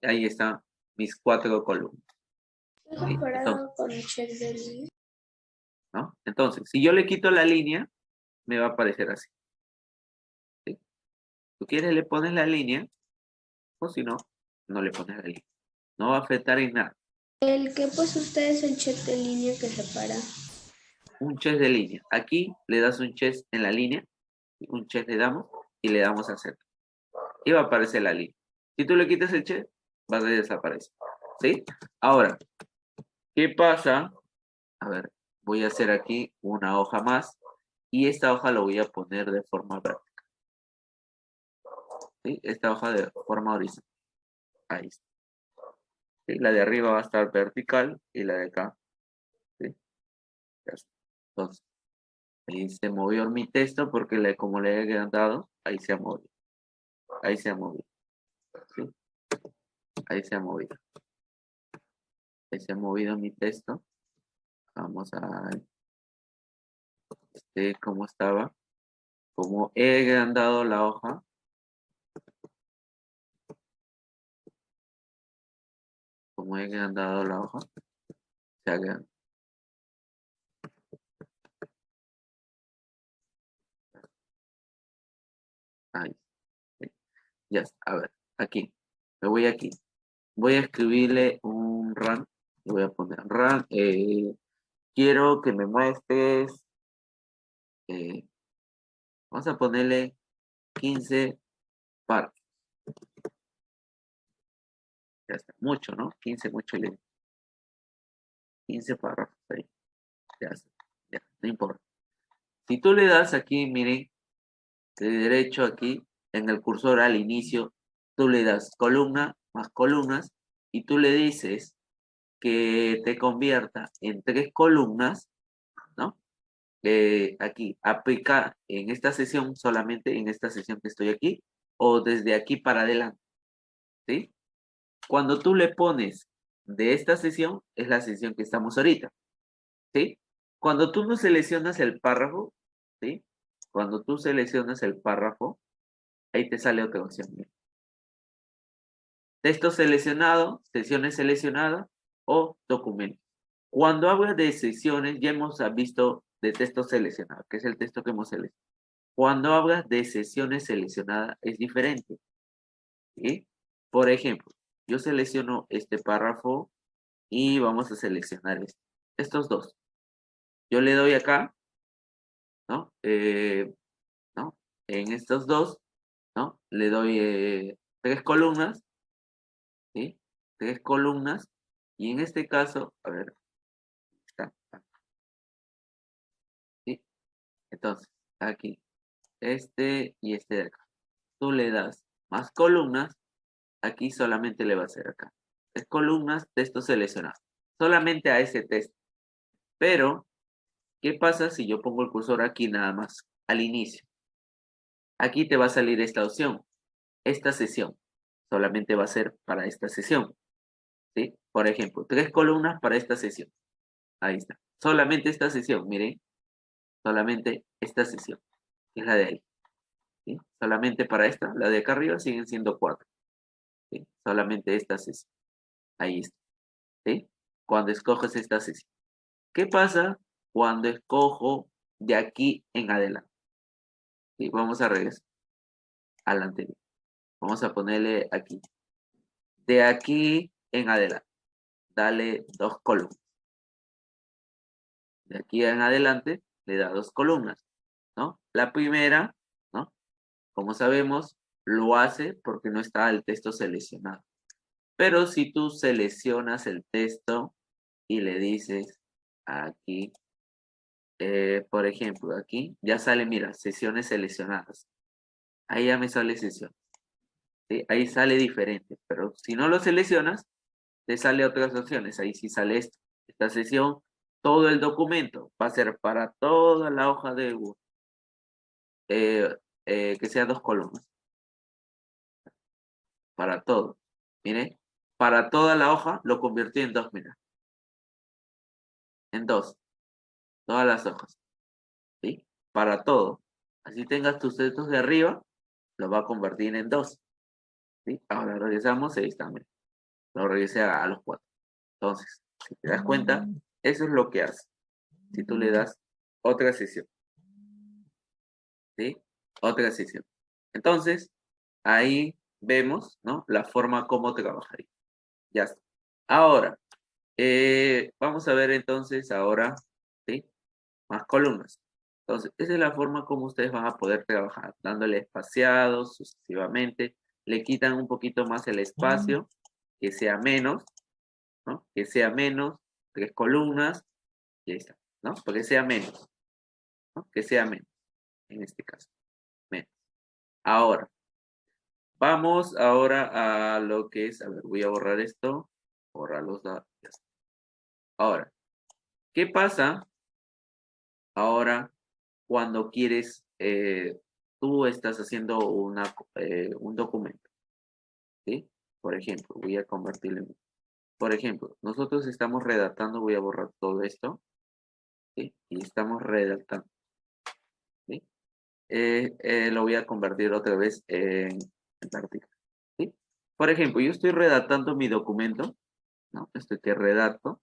Ahí están mis 4 columnas. ¿Sí? Entonces, Comparado con el check de línea. ¿no? Entonces, si yo le quito la línea, me va a aparecer así. ¿Sí? Tú quieres, le pones la línea, o si no, no le pones la línea. No va a afectar en nada. El que puso usted es el check de línea que separa. Un check de línea. Aquí le das un check en la línea, un check le damos y le damos a hacer. Y va a aparecer la línea. Si tú le quitas el check, va a desaparecer. ¿Sí? Ahora, ¿qué pasa? A ver, voy a hacer aquí una hoja más y esta hoja lo voy a poner de forma vertical. ¿Sí? Esta hoja de forma horizontal. Ahí está. ¿Sí? La de arriba va a estar vertical y la de acá. ¿Sí? Ya está. Entonces, ahí se movió mi texto porque como le he dado, ahí se ha movido. Ahí se ha movido. ¿Sí? Ahí se ha movido. Ahí se ha movido mi texto. Vamos a cómo estaba. Como he agrandado la hoja. Como he agrandado la hoja. Se agranda. Ahí. ¿Sí? Ya está. A ver. Aquí. Me voy aquí. Voy a escribirle un run. Le voy a poner run. Quiero que me muestres. Vamos a ponerle 15 párrafos. Ya está. Mucho, ¿no? 15, mucho. 15 párrafos ahí. Ya está. Ya, no importa. Si tú le das aquí, miren, de derecho aquí, en el cursor al inicio, tú le das columna más columnas y tú le dices que te convierta en 3 columnas, ¿no? Aquí, aplicar en esta sesión, solamente en esta sesión que estoy aquí, o desde aquí para adelante, ¿sí? Cuando tú le pones de esta sesión, es la sesión que estamos ahorita, ¿sí? Cuando tú no seleccionas el párrafo, ¿sí? Cuando tú seleccionas el párrafo, ahí te sale otra opción. Mira. Texto seleccionado, sesiones seleccionadas o documentos. Cuando habla de sesiones, ya hemos visto de texto seleccionado, que es el texto que hemos seleccionado. Cuando hablas de sesiones seleccionadas, es diferente. ¿Sí? Por ejemplo, yo selecciono este párrafo y vamos a seleccionar estos dos. Yo le doy acá, ¿no? ¿No? En estos dos, ¿no? Le doy 3 columnas, ¿sí? 3 columnas, y en este caso, a ver, está, ¿sí? Entonces, aquí, este y este de acá. Tú le das más columnas, aquí solamente le va a hacer acá. 3 columnas, texto seleccionado. Solamente a ese texto. Pero, ¿qué pasa si yo pongo el cursor aquí nada más, al inicio? Aquí te va a salir esta opción, esta sesión. Solamente va a ser para esta sesión. ¿Sí? Por ejemplo, 3 columnas para esta sesión. Ahí está. Solamente esta sesión, miren. Solamente esta sesión. Es la de ahí. ¿Sí? Solamente para esta, la de acá arriba siguen siendo 4. ¿Sí? Solamente esta sesión. Ahí está. ¿Sí? Cuando escoges esta sesión. ¿Qué pasa cuando escojo de aquí en adelante? ¿Sí? Vamos a regresar al anterior. Vamos a ponerle aquí. De aquí en adelante. Dale 2 columnas. De aquí en adelante le da 2 columnas, ¿no? La primera, ¿no? Como sabemos, lo hace porque no está el texto seleccionado. Pero si tú seleccionas el texto y le dices aquí, por ejemplo, aquí ya sale, mira, sesiones seleccionadas. Ahí ya me sale sesiones. ¿Sí? Ahí sale diferente, pero si no lo seleccionas, te sale otras opciones. Ahí sí sale esto. Esta sesión, todo el documento va a ser para toda la hoja de Word. Que sea 2 columnas. Para todo. Mire, para toda la hoja lo convertí en 2, mira. En 2. Todas las hojas. ¿Sí? Para todo. Así tengas tus textos de arriba, lo va a convertir en 2. ¿Sí? Ahora regresamos, ahí está, mira. Lo regresé a los 4. Entonces, si te das cuenta, eso es lo que hace. Si tú le das otra sesión. ¿Sí? Otra sesión. Entonces, ahí vemos, ¿no? La forma como trabajaría. Ya está. Ahora, vamos a ver entonces ahora, ¿sí? Más columnas. Entonces, esa es la forma como ustedes van a poder trabajar, dándole espaciados sucesivamente. Le quitan un poquito más el espacio, que sea menos, ¿no? Que sea menos, 3 columnas, y ahí está, ¿no? Porque sea menos, ¿no? Que sea menos, en este caso, menos. Ahora, vamos ahora a lo que es, a ver, voy a borrar esto, borrar los datos. Ahora, ¿qué pasa ahora cuando quieres, tú estás haciendo un documento? ¿Sí? Por ejemplo, voy a convertirlo en... Por ejemplo, nosotros estamos redactando, voy a borrar todo esto, ¿sí? Y estamos redactando, ¿sí? Lo voy a convertir otra vez en artículo, ¿sí? Por ejemplo, yo estoy redactando mi documento, ¿no? Esto que redacto,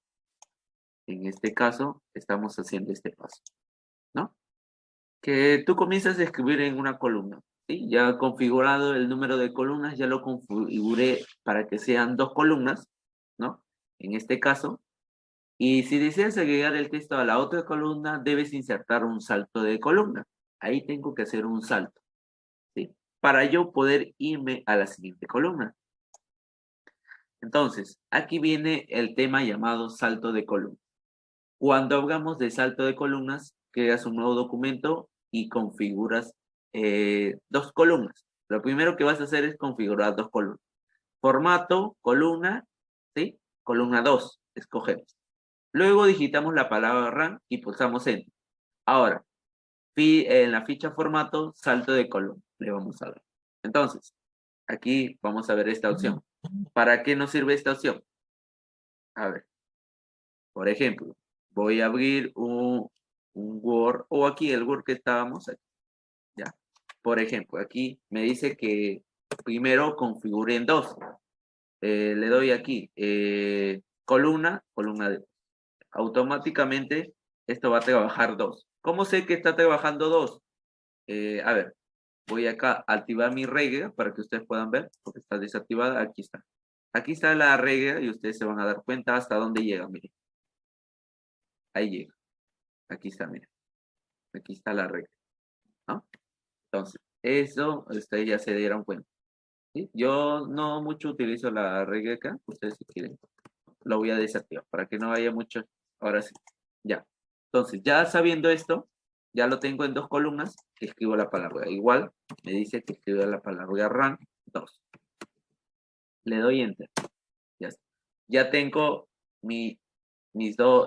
en este caso, estamos haciendo este paso, ¿no? Que tú comienzas a escribir en una columna, ¿sí? Ya configurado el número de columnas, ya lo configuré para que sean 2 columnas, ¿no? En este caso. Y si deseas agregar el texto a la otra columna, debes insertar un salto de columna. Ahí tengo que hacer un salto, ¿sí? Para yo poder irme a la siguiente columna. Entonces, aquí viene el tema llamado salto de columna. Cuando hablamos de salto de columnas, creas un nuevo documento y configuras dos columnas. Lo primero que vas a hacer es configurar dos columnas. Formato, columna, ¿sí? Columna 2, escogemos. Luego digitamos la palabra run y pulsamos enter. Ahora, en la ficha formato, salto de columna. Le vamos a dar. Entonces, aquí vamos a ver esta opción. ¿Para qué nos sirve esta opción? A ver, por ejemplo, voy a abrir un Word, o aquí el Word que estábamos, aquí, ya. Por ejemplo, aquí me dice que primero configuren dos. Le doy aquí, columna de. Automáticamente esto va a trabajar dos. ¿Cómo sé que está trabajando dos? A ver, voy acá a activar mi regla para que ustedes puedan ver, porque está desactivada. Aquí está. Aquí está la regla y ustedes se van a dar cuenta hasta dónde llega, miren. Ahí llega. Aquí está, miren. Aquí está la regla, ¿no? Entonces, eso ustedes ya se dieron cuenta. ¿Sí? Yo no mucho utilizo la regla acá. Ustedes si quieren, lo voy a desactivar para que no haya mucho. Ahora sí, ya. Entonces, ya sabiendo esto, ya lo tengo en dos columnas, que escribo la palabra. Igual, me dice que escriba la palabra run 2. Le doy enter. Ya está. Ya tengo mis dos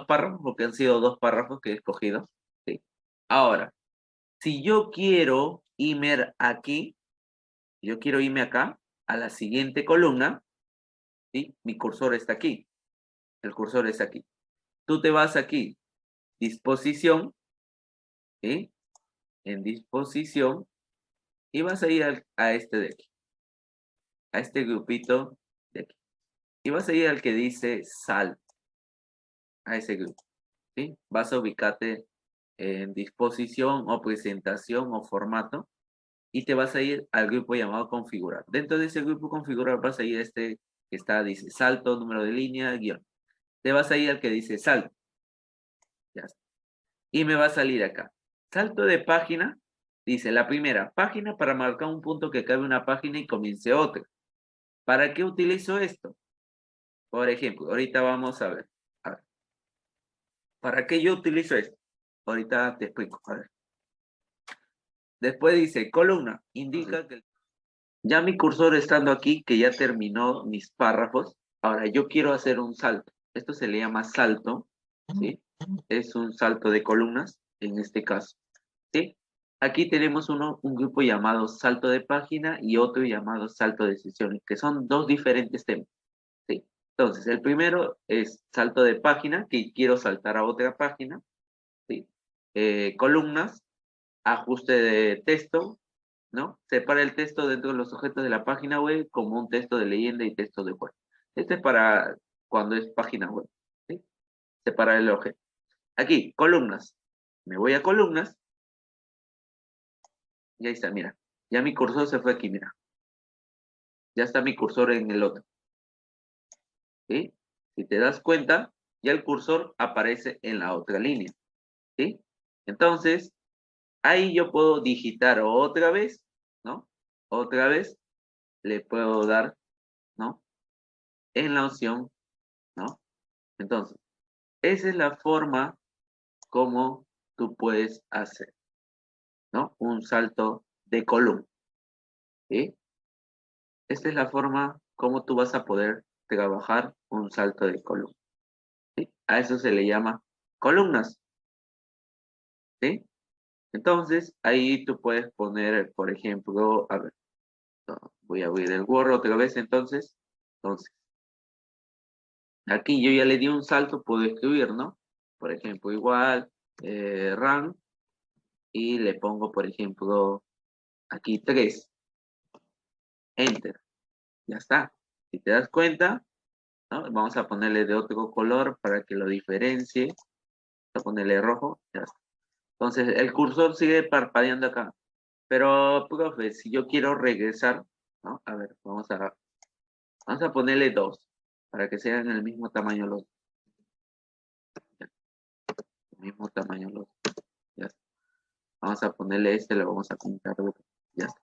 párrafos, porque han sido dos párrafos que he escogido. ¿Sí? Ahora, si yo quiero irme aquí, yo quiero irme acá, a la siguiente columna, ¿sí? Mi cursor está aquí. El cursor está aquí. Tú te vas aquí, disposición, ¿sí? En disposición, y vas a ir a este de aquí, a este grupito de aquí. Y vas a ir al que dice sal, a ese grupo, ¿sí? Vas a ubicarte en disposición o presentación o formato, y te vas a ir al grupo llamado configurar. Dentro de ese grupo configurar vas a ir a este que está, dice salto, número de línea, guión. Te vas a ir al que dice salto. Ya está. Y me va a salir acá. Salto de página, dice la primera página para marcar un punto que acabe una página y comience otra. ¿Para qué utilizo esto? Por ejemplo, ahorita vamos a ver. A ver. ¿Para qué yo utilizo esto? Ahorita te explico. A ver. Después dice columna, indica que ya mi cursor estando aquí, que ya terminó mis párrafos, ahora yo quiero hacer un salto. Esto se le llama salto, ¿sí? Es un salto de columnas, en este caso, ¿sí? Aquí tenemos un grupo llamado salto de página y otro llamado salto de sesiones, que son dos diferentes temas, ¿sí? Entonces, el primero es salto de página, que quiero saltar a otra página, ¿sí? Columnas, ajuste de texto, ¿no? Separa el texto dentro de los objetos de la página web como un texto de leyenda y texto de web. Este es para cuando es página web, ¿sí? Separar el objeto. Aquí, columnas. Me voy a columnas. Y ahí está, mira. Ya mi cursor se fue aquí, mira. Ya está mi cursor en el otro. ¿Sí? Si te das cuenta, ya el cursor aparece en la otra línea. ¿Sí? Entonces, ahí yo puedo digitar otra vez, ¿no? Otra vez le puedo dar, ¿no? En la opción, ¿no? Entonces, esa es la forma como tú puedes hacer, ¿no? Un salto de columna, ¿sí? Esta es la forma como tú vas a poder trabajar un salto de columna, ¿sí? A eso se le llama columnas, ¿sí? Entonces, ahí tú puedes poner, por ejemplo, a ver, no, voy a abrir el Word otra vez entonces, aquí yo ya le di un salto, puedo escribir, ¿no? Por ejemplo, igual, run, y le pongo, por ejemplo, aquí 3, enter, ya está. Si te das cuenta, ¿no? Vamos a ponerle de otro color para que lo diferencie. Vamos a ponerle rojo, ya está. Entonces, el cursor sigue parpadeando acá. Pero, profe, si yo quiero regresar, ¿no? A ver, vamos a ponerle 2, para que sean el mismo tamaño los, el mismo tamaño los, ya está. Vamos a ponerle este, lo vamos a pintar, ya está.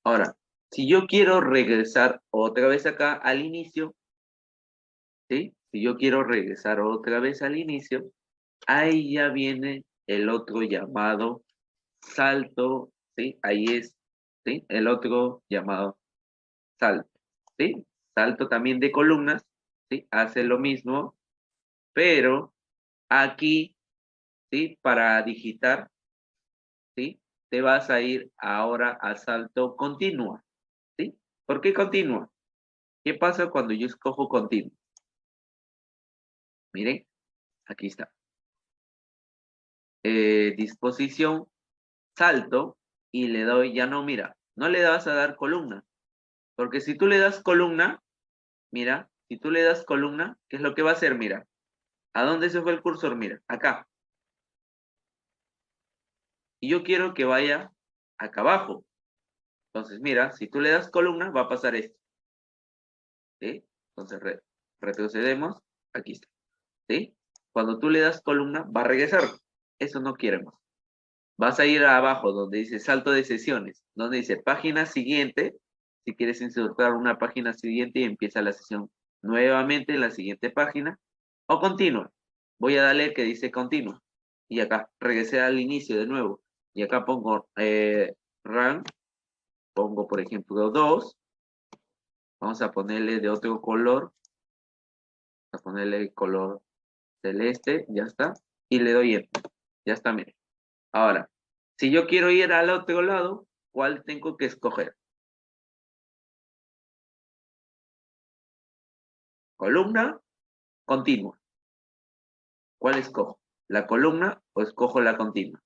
Ahora, si yo quiero regresar otra vez acá al inicio, ¿sí? Si yo quiero regresar otra vez al inicio, ahí ya viene el otro llamado salto ¿sí? Ahí es, ¿sí? El otro llamado salto, ¿sí? Salto también de columnas, ¿sí? Hace lo mismo, pero aquí, ¿sí? Para digitar, ¿sí? Te vas a ir ahora a salto continua, ¿sí? ¿Por qué continua? ¿Qué pasa cuando yo escojo continuo? Miren, aquí está. Disposición, salto, y le doy, ya no, mira, no le vas a dar columna, porque si tú le das columna, mira, si tú le das columna, ¿qué es lo que va a hacer? Mira, ¿a dónde se fue el cursor? Mira, acá. Y yo quiero que vaya acá abajo. Entonces, mira, si tú le das columna, va a pasar esto. ¿Sí? Entonces, retrocedemos. Aquí está. ¿Sí? Cuando tú le das columna, va a regresar. Eso no queremos. Vas a ir abajo donde dice salto de sesiones, donde dice página siguiente. Si quieres insertar una página siguiente y empieza la sesión nuevamente en la siguiente página. O continua. Voy a darle que dice continua. Y acá regresé al inicio de nuevo. Y acá pongo run. Pongo, por ejemplo, 2. Vamos a ponerle de otro color. A ponerle color celeste. Ya está. Y le doy enter. Ya está, miren. Ahora, si yo quiero ir al otro lado, ¿cuál tengo que escoger? Columna, continua. ¿Cuál escojo? ¿La columna o escojo la continua?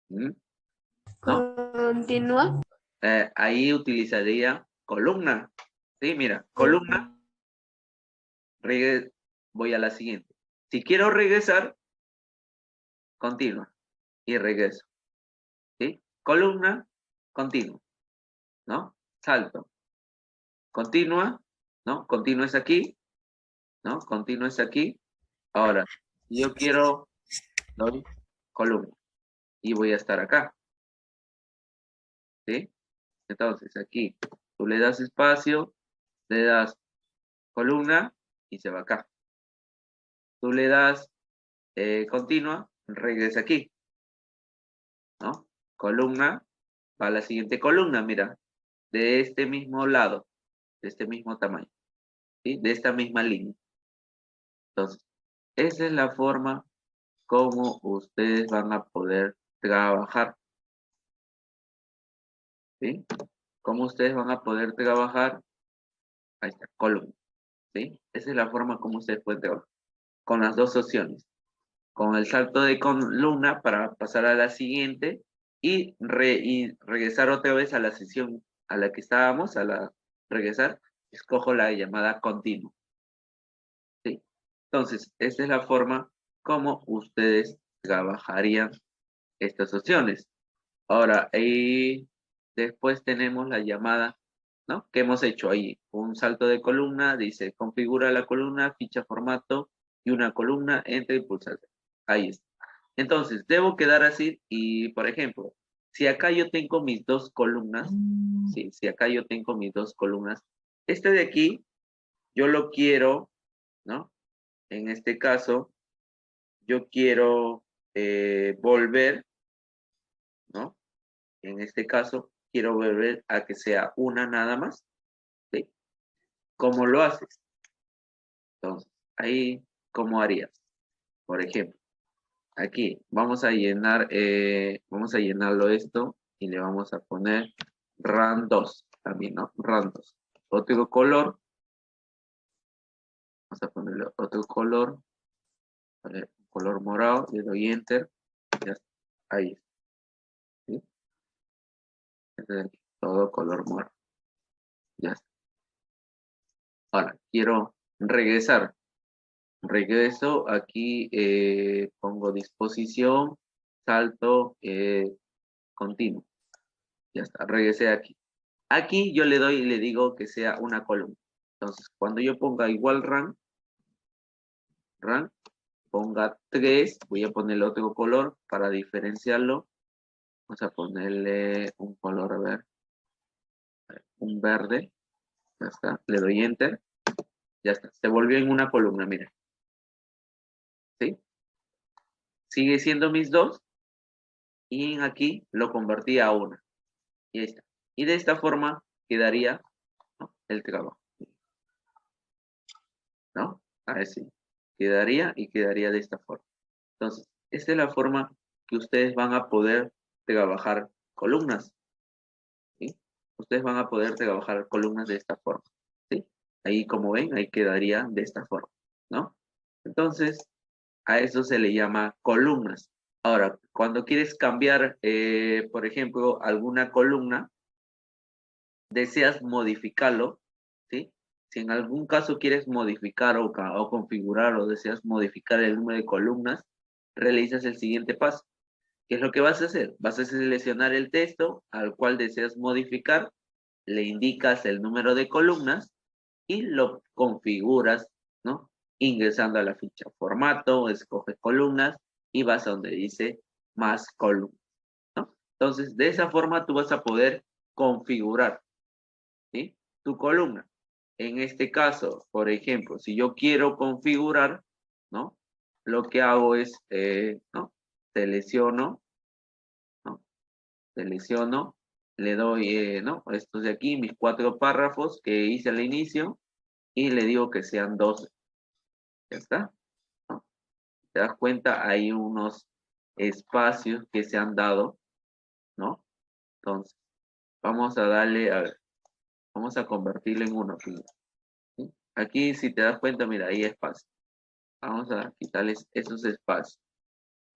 ¿Mm? ¿No? Continúa. Ahí utilizaría columna. Sí, mira, columna, voy a la siguiente. Si quiero regresar, continua y regreso. ¿Sí? Columna, continua, ¿no? Salto. Continua, ¿no? Continua es aquí, ¿no? Continua es aquí. Ahora, si yo quiero, doy columna y voy a estar acá. ¿Sí? Entonces, aquí tú le das espacio, le das columna y se va acá. Tú le das continua, regresa aquí, ¿no? Columna, va a la siguiente columna, mira, de este mismo lado, de este mismo tamaño, ¿sí? De esta misma línea. Entonces, esa es la forma como ustedes van a poder trabajar, ¿sí? ¿Cómo ustedes van a poder trabajar? Ahí está, columna, ¿sí? Esa es la forma como ustedes pueden trabajar, con las dos opciones. Con el salto de columna para pasar a la siguiente y regresar otra vez a la sesión a la que estábamos, regresar, escojo la llamada continua. ¿Sí? Entonces, esta es la forma como ustedes trabajarían estas opciones. Ahora, y después tenemos la llamada, ¿no? Que hemos hecho ahí, un salto de columna, dice configura la columna, ficha formato y una columna, entra y pulsar. Ahí está. Entonces, debo quedar así y, por ejemplo, si acá yo tengo mis dos columnas, sí, si acá yo tengo mis dos columnas, este de aquí, yo lo quiero, ¿no? En este caso, yo quiero volver, ¿no? En este caso, quiero volver a que sea una nada más, ¿sí? ¿Cómo lo haces? Entonces, ahí, ¿cómo harías? Por ejemplo, aquí vamos a llenarlo esto y le vamos a poner RAM 2 también, ¿no? RAM 2. Otro color, vamos a ponerle otro color, color morado, le doy enter, ya está, ahí, ¿sí? Todo color morado, ya está. Ahora, quiero regresar. Regreso, aquí pongo disposición, salto, continuo. Ya está, regresé aquí. Aquí yo le doy y le digo que sea una columna. Entonces, cuando yo ponga igual run, ponga 3, voy a ponerle otro color para diferenciarlo. Vamos a ponerle un color, a ver, un verde. Ya está, le doy enter. Ya está, se volvió en una columna, mira. ¿Sí? Sigue siendo mis dos, y aquí lo convertí a una. Y ahí está. Y de esta forma quedaría, ¿no?, el trabajo, ¿no? Así. Quedaría y quedaría de esta forma. Entonces, esta es la forma que ustedes van a poder trabajar columnas, ¿sí? Ustedes van a poder trabajar columnas de esta forma, ¿sí? Ahí, como ven, ahí quedaría de esta forma, ¿no? Entonces, a eso se le llama columnas. Ahora, cuando quieres cambiar, por ejemplo, alguna columna, deseas modificarlo, ¿sí? Si en algún caso quieres modificar o configurar o deseas modificar el número de columnas, realizas el siguiente paso. ¿Qué es lo que vas a hacer? Vas a seleccionar el texto al cual deseas modificar, le indicas el número de columnas y lo configuras, ¿no? Ingresando a la ficha formato, escoges columnas y vas a donde dice más columnas, ¿no? Entonces, de esa forma tú vas a poder configurar, ¿sí?, tu columna. En este caso, por ejemplo, si yo quiero configurar, ¿no?, lo que hago es, ¿no?, selecciono, ¿no? Selecciono, le doy, ¿no?, estos de aquí, mis 4 párrafos que hice al inicio, y le digo que sean 12. Ya está, ¿no? ¿Te das cuenta? Hay unos espacios que se han dado, ¿no? Entonces, vamos a darle, a ver, vamos a convertirlo en uno. ¿Sí? Aquí, si te das cuenta, mira, hay espacio. Vamos a quitarles esos espacios,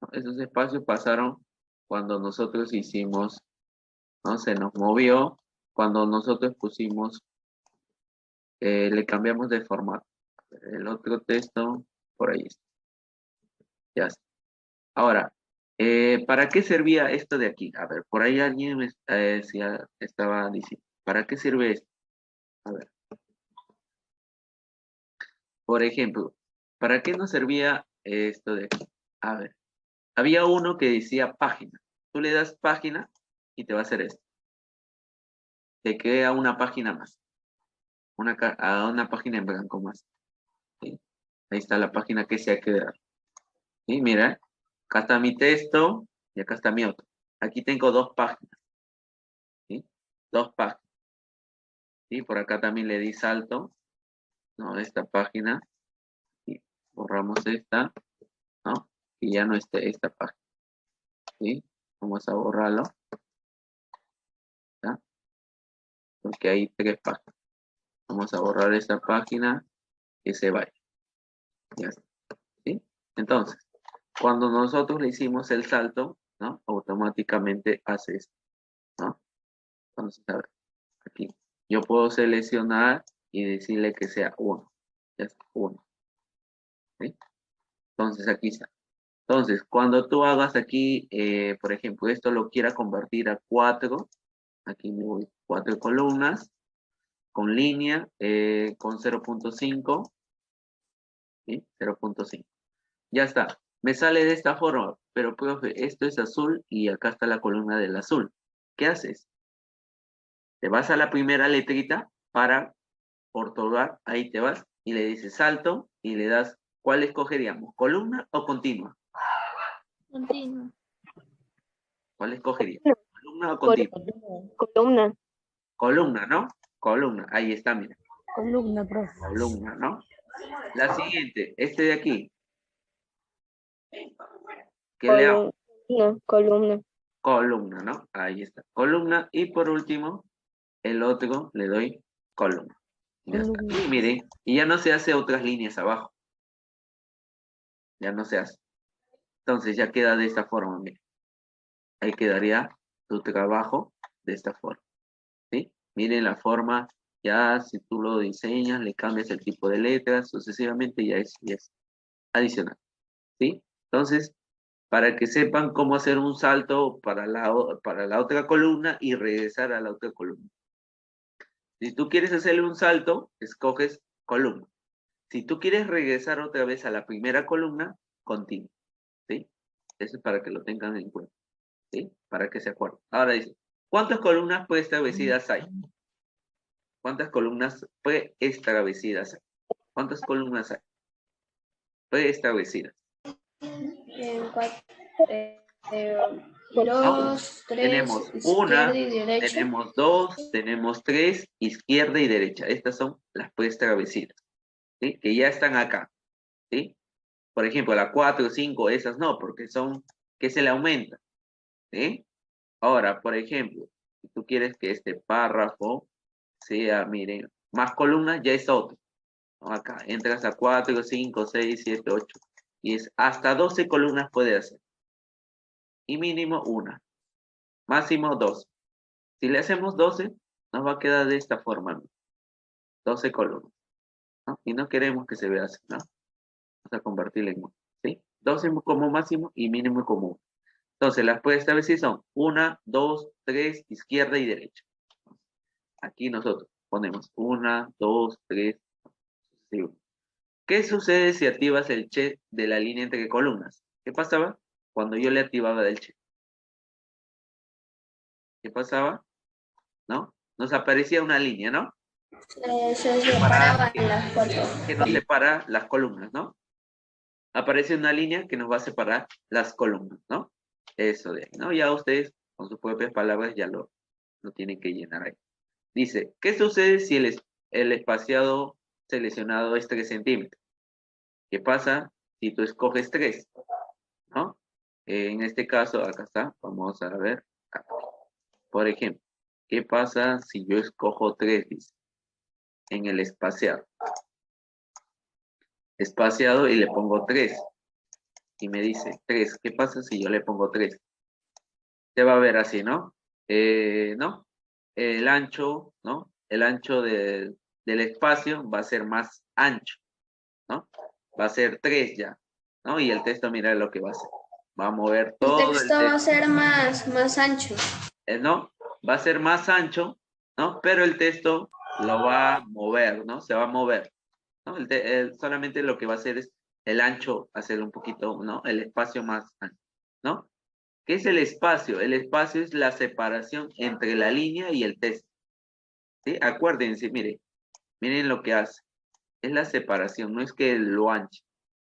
¿no? Esos espacios pasaron cuando nosotros hicimos, ¿no? Se nos movió cuando nosotros pusimos, le cambiamos de formato. El otro texto, por ahí está. Ya está. Ahora, ¿para qué servía esto de aquí? A ver, por ahí alguien me estaba diciendo, ¿para qué sirve esto? A ver, por ejemplo, ¿para qué nos servía esto de aquí? A ver, había uno que decía página. Tú le das página y te va a hacer esto. Te crea una página más. A una página en blanco más. ¿Sí? Ahí está la página que se ha creado. ¿Sí? Mira, acá está mi texto y acá está mi otro. Aquí tengo 2 páginas. ¿Sí? 2 páginas. ¿Sí? Por acá también le di salto, ¿no?, esta página. Y borramos esta, ¿no? Y ya no esté esta página. ¿Sí? Vamos a borrarlo. ¿Ya? Porque hay 3 páginas. Vamos a borrar esta página que se vaya. Ya está. ¿Sí? Entonces, cuando nosotros le hicimos el salto, ¿no?, automáticamente hace esto, ¿no? Entonces, a ver, aquí. Yo puedo seleccionar y decirle que sea 1. Ya está, 1. ¿Sí? Entonces, aquí está. Entonces, cuando tú hagas aquí, por ejemplo, esto lo quiera convertir a 4, aquí me voy 4 columnas, con línea, con 0.5, ¿sí? 0.5. Ya está. Me sale de esta forma, pero profe, esto es azul y acá está la columna del azul. ¿Qué haces? Te vas a la primera letrita para ortogar, ahí te vas, y le dices salto, y le das, ¿cuál escogeríamos? ¿Columna o continua? Continua. ¿Cuál escogerías? ¿Columna o continua? Columna. Columna, ¿no? Columna, ahí está, mira. Columna, profe. Columna, ¿no? La siguiente, este de aquí. ¿Qué le hago? Columna. Columna, ¿no? Ahí está. Columna. Y por último, el otro le doy columna. Ya está. Y miren, y ya no se hace otras líneas abajo. Ya no se hace. Entonces ya queda de esta forma, miren. Ahí quedaría tu trabajo de esta forma. ¿Sí? Miren la forma, ya si tú lo diseñas, le cambias el tipo de letras, sucesivamente ya es adicional. ¿Sí? Entonces, para que sepan cómo hacer un salto para la otra columna y regresar a la otra columna. Si tú quieres hacerle un salto, escoges columna. Si tú quieres regresar otra vez a la primera columna, continúa. ¿Sí? Eso es para que lo tengan en cuenta. ¿Sí? Para que se acuerden. Ahora dice, ¿cuántas columnas preestablecidas hay? ¿Cuántas columnas preestablecidas hay? ¿Cuántas columnas hay? Preestablecidas. En cuatro, Dos, tres, Tenemos izquierda una, y derecha. tenemos dos, tenemos tres, izquierda y derecha. Estas son las pues travesías, ¿sí? Que ya están acá, ¿sí? Por ejemplo, la 4, 5, esas no, porque son, que se le aumenta, ¿sí? Ahora, por ejemplo, si tú quieres que este párrafo sea, miren, más columnas, ya es otro, ¿no? Acá, entras a 4, 5, 6, 7, 8, y es hasta 12 columnas puede hacer. Y mínimo una, máximo 2. Si le hacemos 12, nos va a quedar de esta forma, ¿no? 12 columnas, ¿no? Y no queremos que se vea así, ¿no? Vamos a convertirla en 1, ¿sí? 12 como máximo y mínimo como 1. Entonces, las puedes establecer son 1, 2, 3, izquierda y derecha. Aquí nosotros ponemos 1, 2, 3, sí. ¿Qué sucede si activas el check de la línea entre columnas? ¿Qué pasaba cuando yo le activaba del check? ¿Qué pasaba? ¿No? Nos aparecía una línea, ¿no? Se separaban las cuatro. Que nos separa las columnas, ¿no? Aparece una línea que nos va a separar las columnas, ¿no? Eso de ahí, ¿no? Ya ustedes, con sus propias palabras, ya lo tienen que llenar ahí. Dice, ¿qué sucede si el espaciado seleccionado es 3 centímetros? ¿Qué pasa si tú escoges 3? ¿No? En este caso, acá está, vamos a ver. Por ejemplo, ¿qué pasa si yo escojo 3, dice, en el espaciado? Espaciado y le pongo 3. Y me dice 3, ¿qué pasa si yo le pongo 3? Se va a ver así, ¿no? ¿No? El ancho, ¿no? El ancho del espacio va a ser más ancho, ¿no? Va a ser 3 ya, ¿no? Y el texto, mira lo que va a hacer. Va a mover El todo el texto va a texto, ser más ancho. ¿no? Va a ser más ancho, ¿no? Pero el texto lo va a mover, ¿no? Se va a mover, ¿no? Solamente lo que va a hacer es el ancho, hacer un poquito, ¿no? El espacio más ancho, ¿no? ¿Qué es el espacio? El espacio es la separación entre la línea y el texto, ¿sí? Acuérdense, miren lo que hace. Es la separación, no es que lo anche,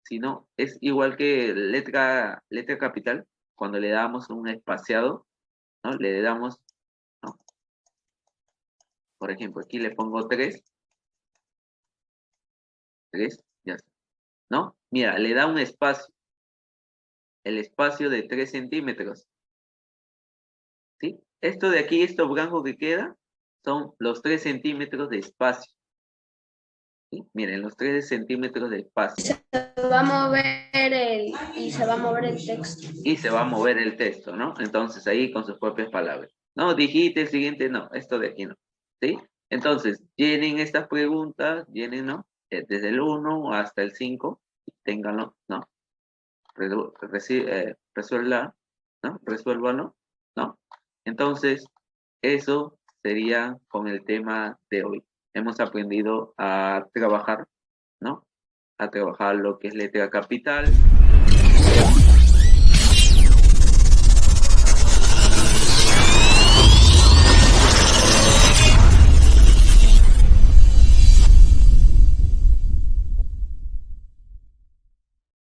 sino es igual que letra capital, cuando le damos un espaciado, ¿no? Le damos, ¿no? Por ejemplo, aquí le pongo 3, ya está, ¿no? Mira, le da un espacio, el espacio de 3 centímetros, ¿sí? Esto de aquí, esto blanco que queda, son los 3 centímetros de espacio, ¿sí? Miren, los 3 centímetros de espacio. Se va a mover y se va a mover el texto. Y se va a mover el texto, ¿no? Entonces ahí con sus propias palabras. No, dijiste el siguiente, no, esto de aquí no, ¿sí? Entonces, llenen estas preguntas, llenen, ¿no? Desde el 1 hasta el 5, ténganlo, ¿no? Resuelva, ¿no? Resuélvanlo, ¿no? Entonces, eso sería con el tema de hoy. Hemos aprendido a trabajar, ¿no? A trabajar lo que es letra capital,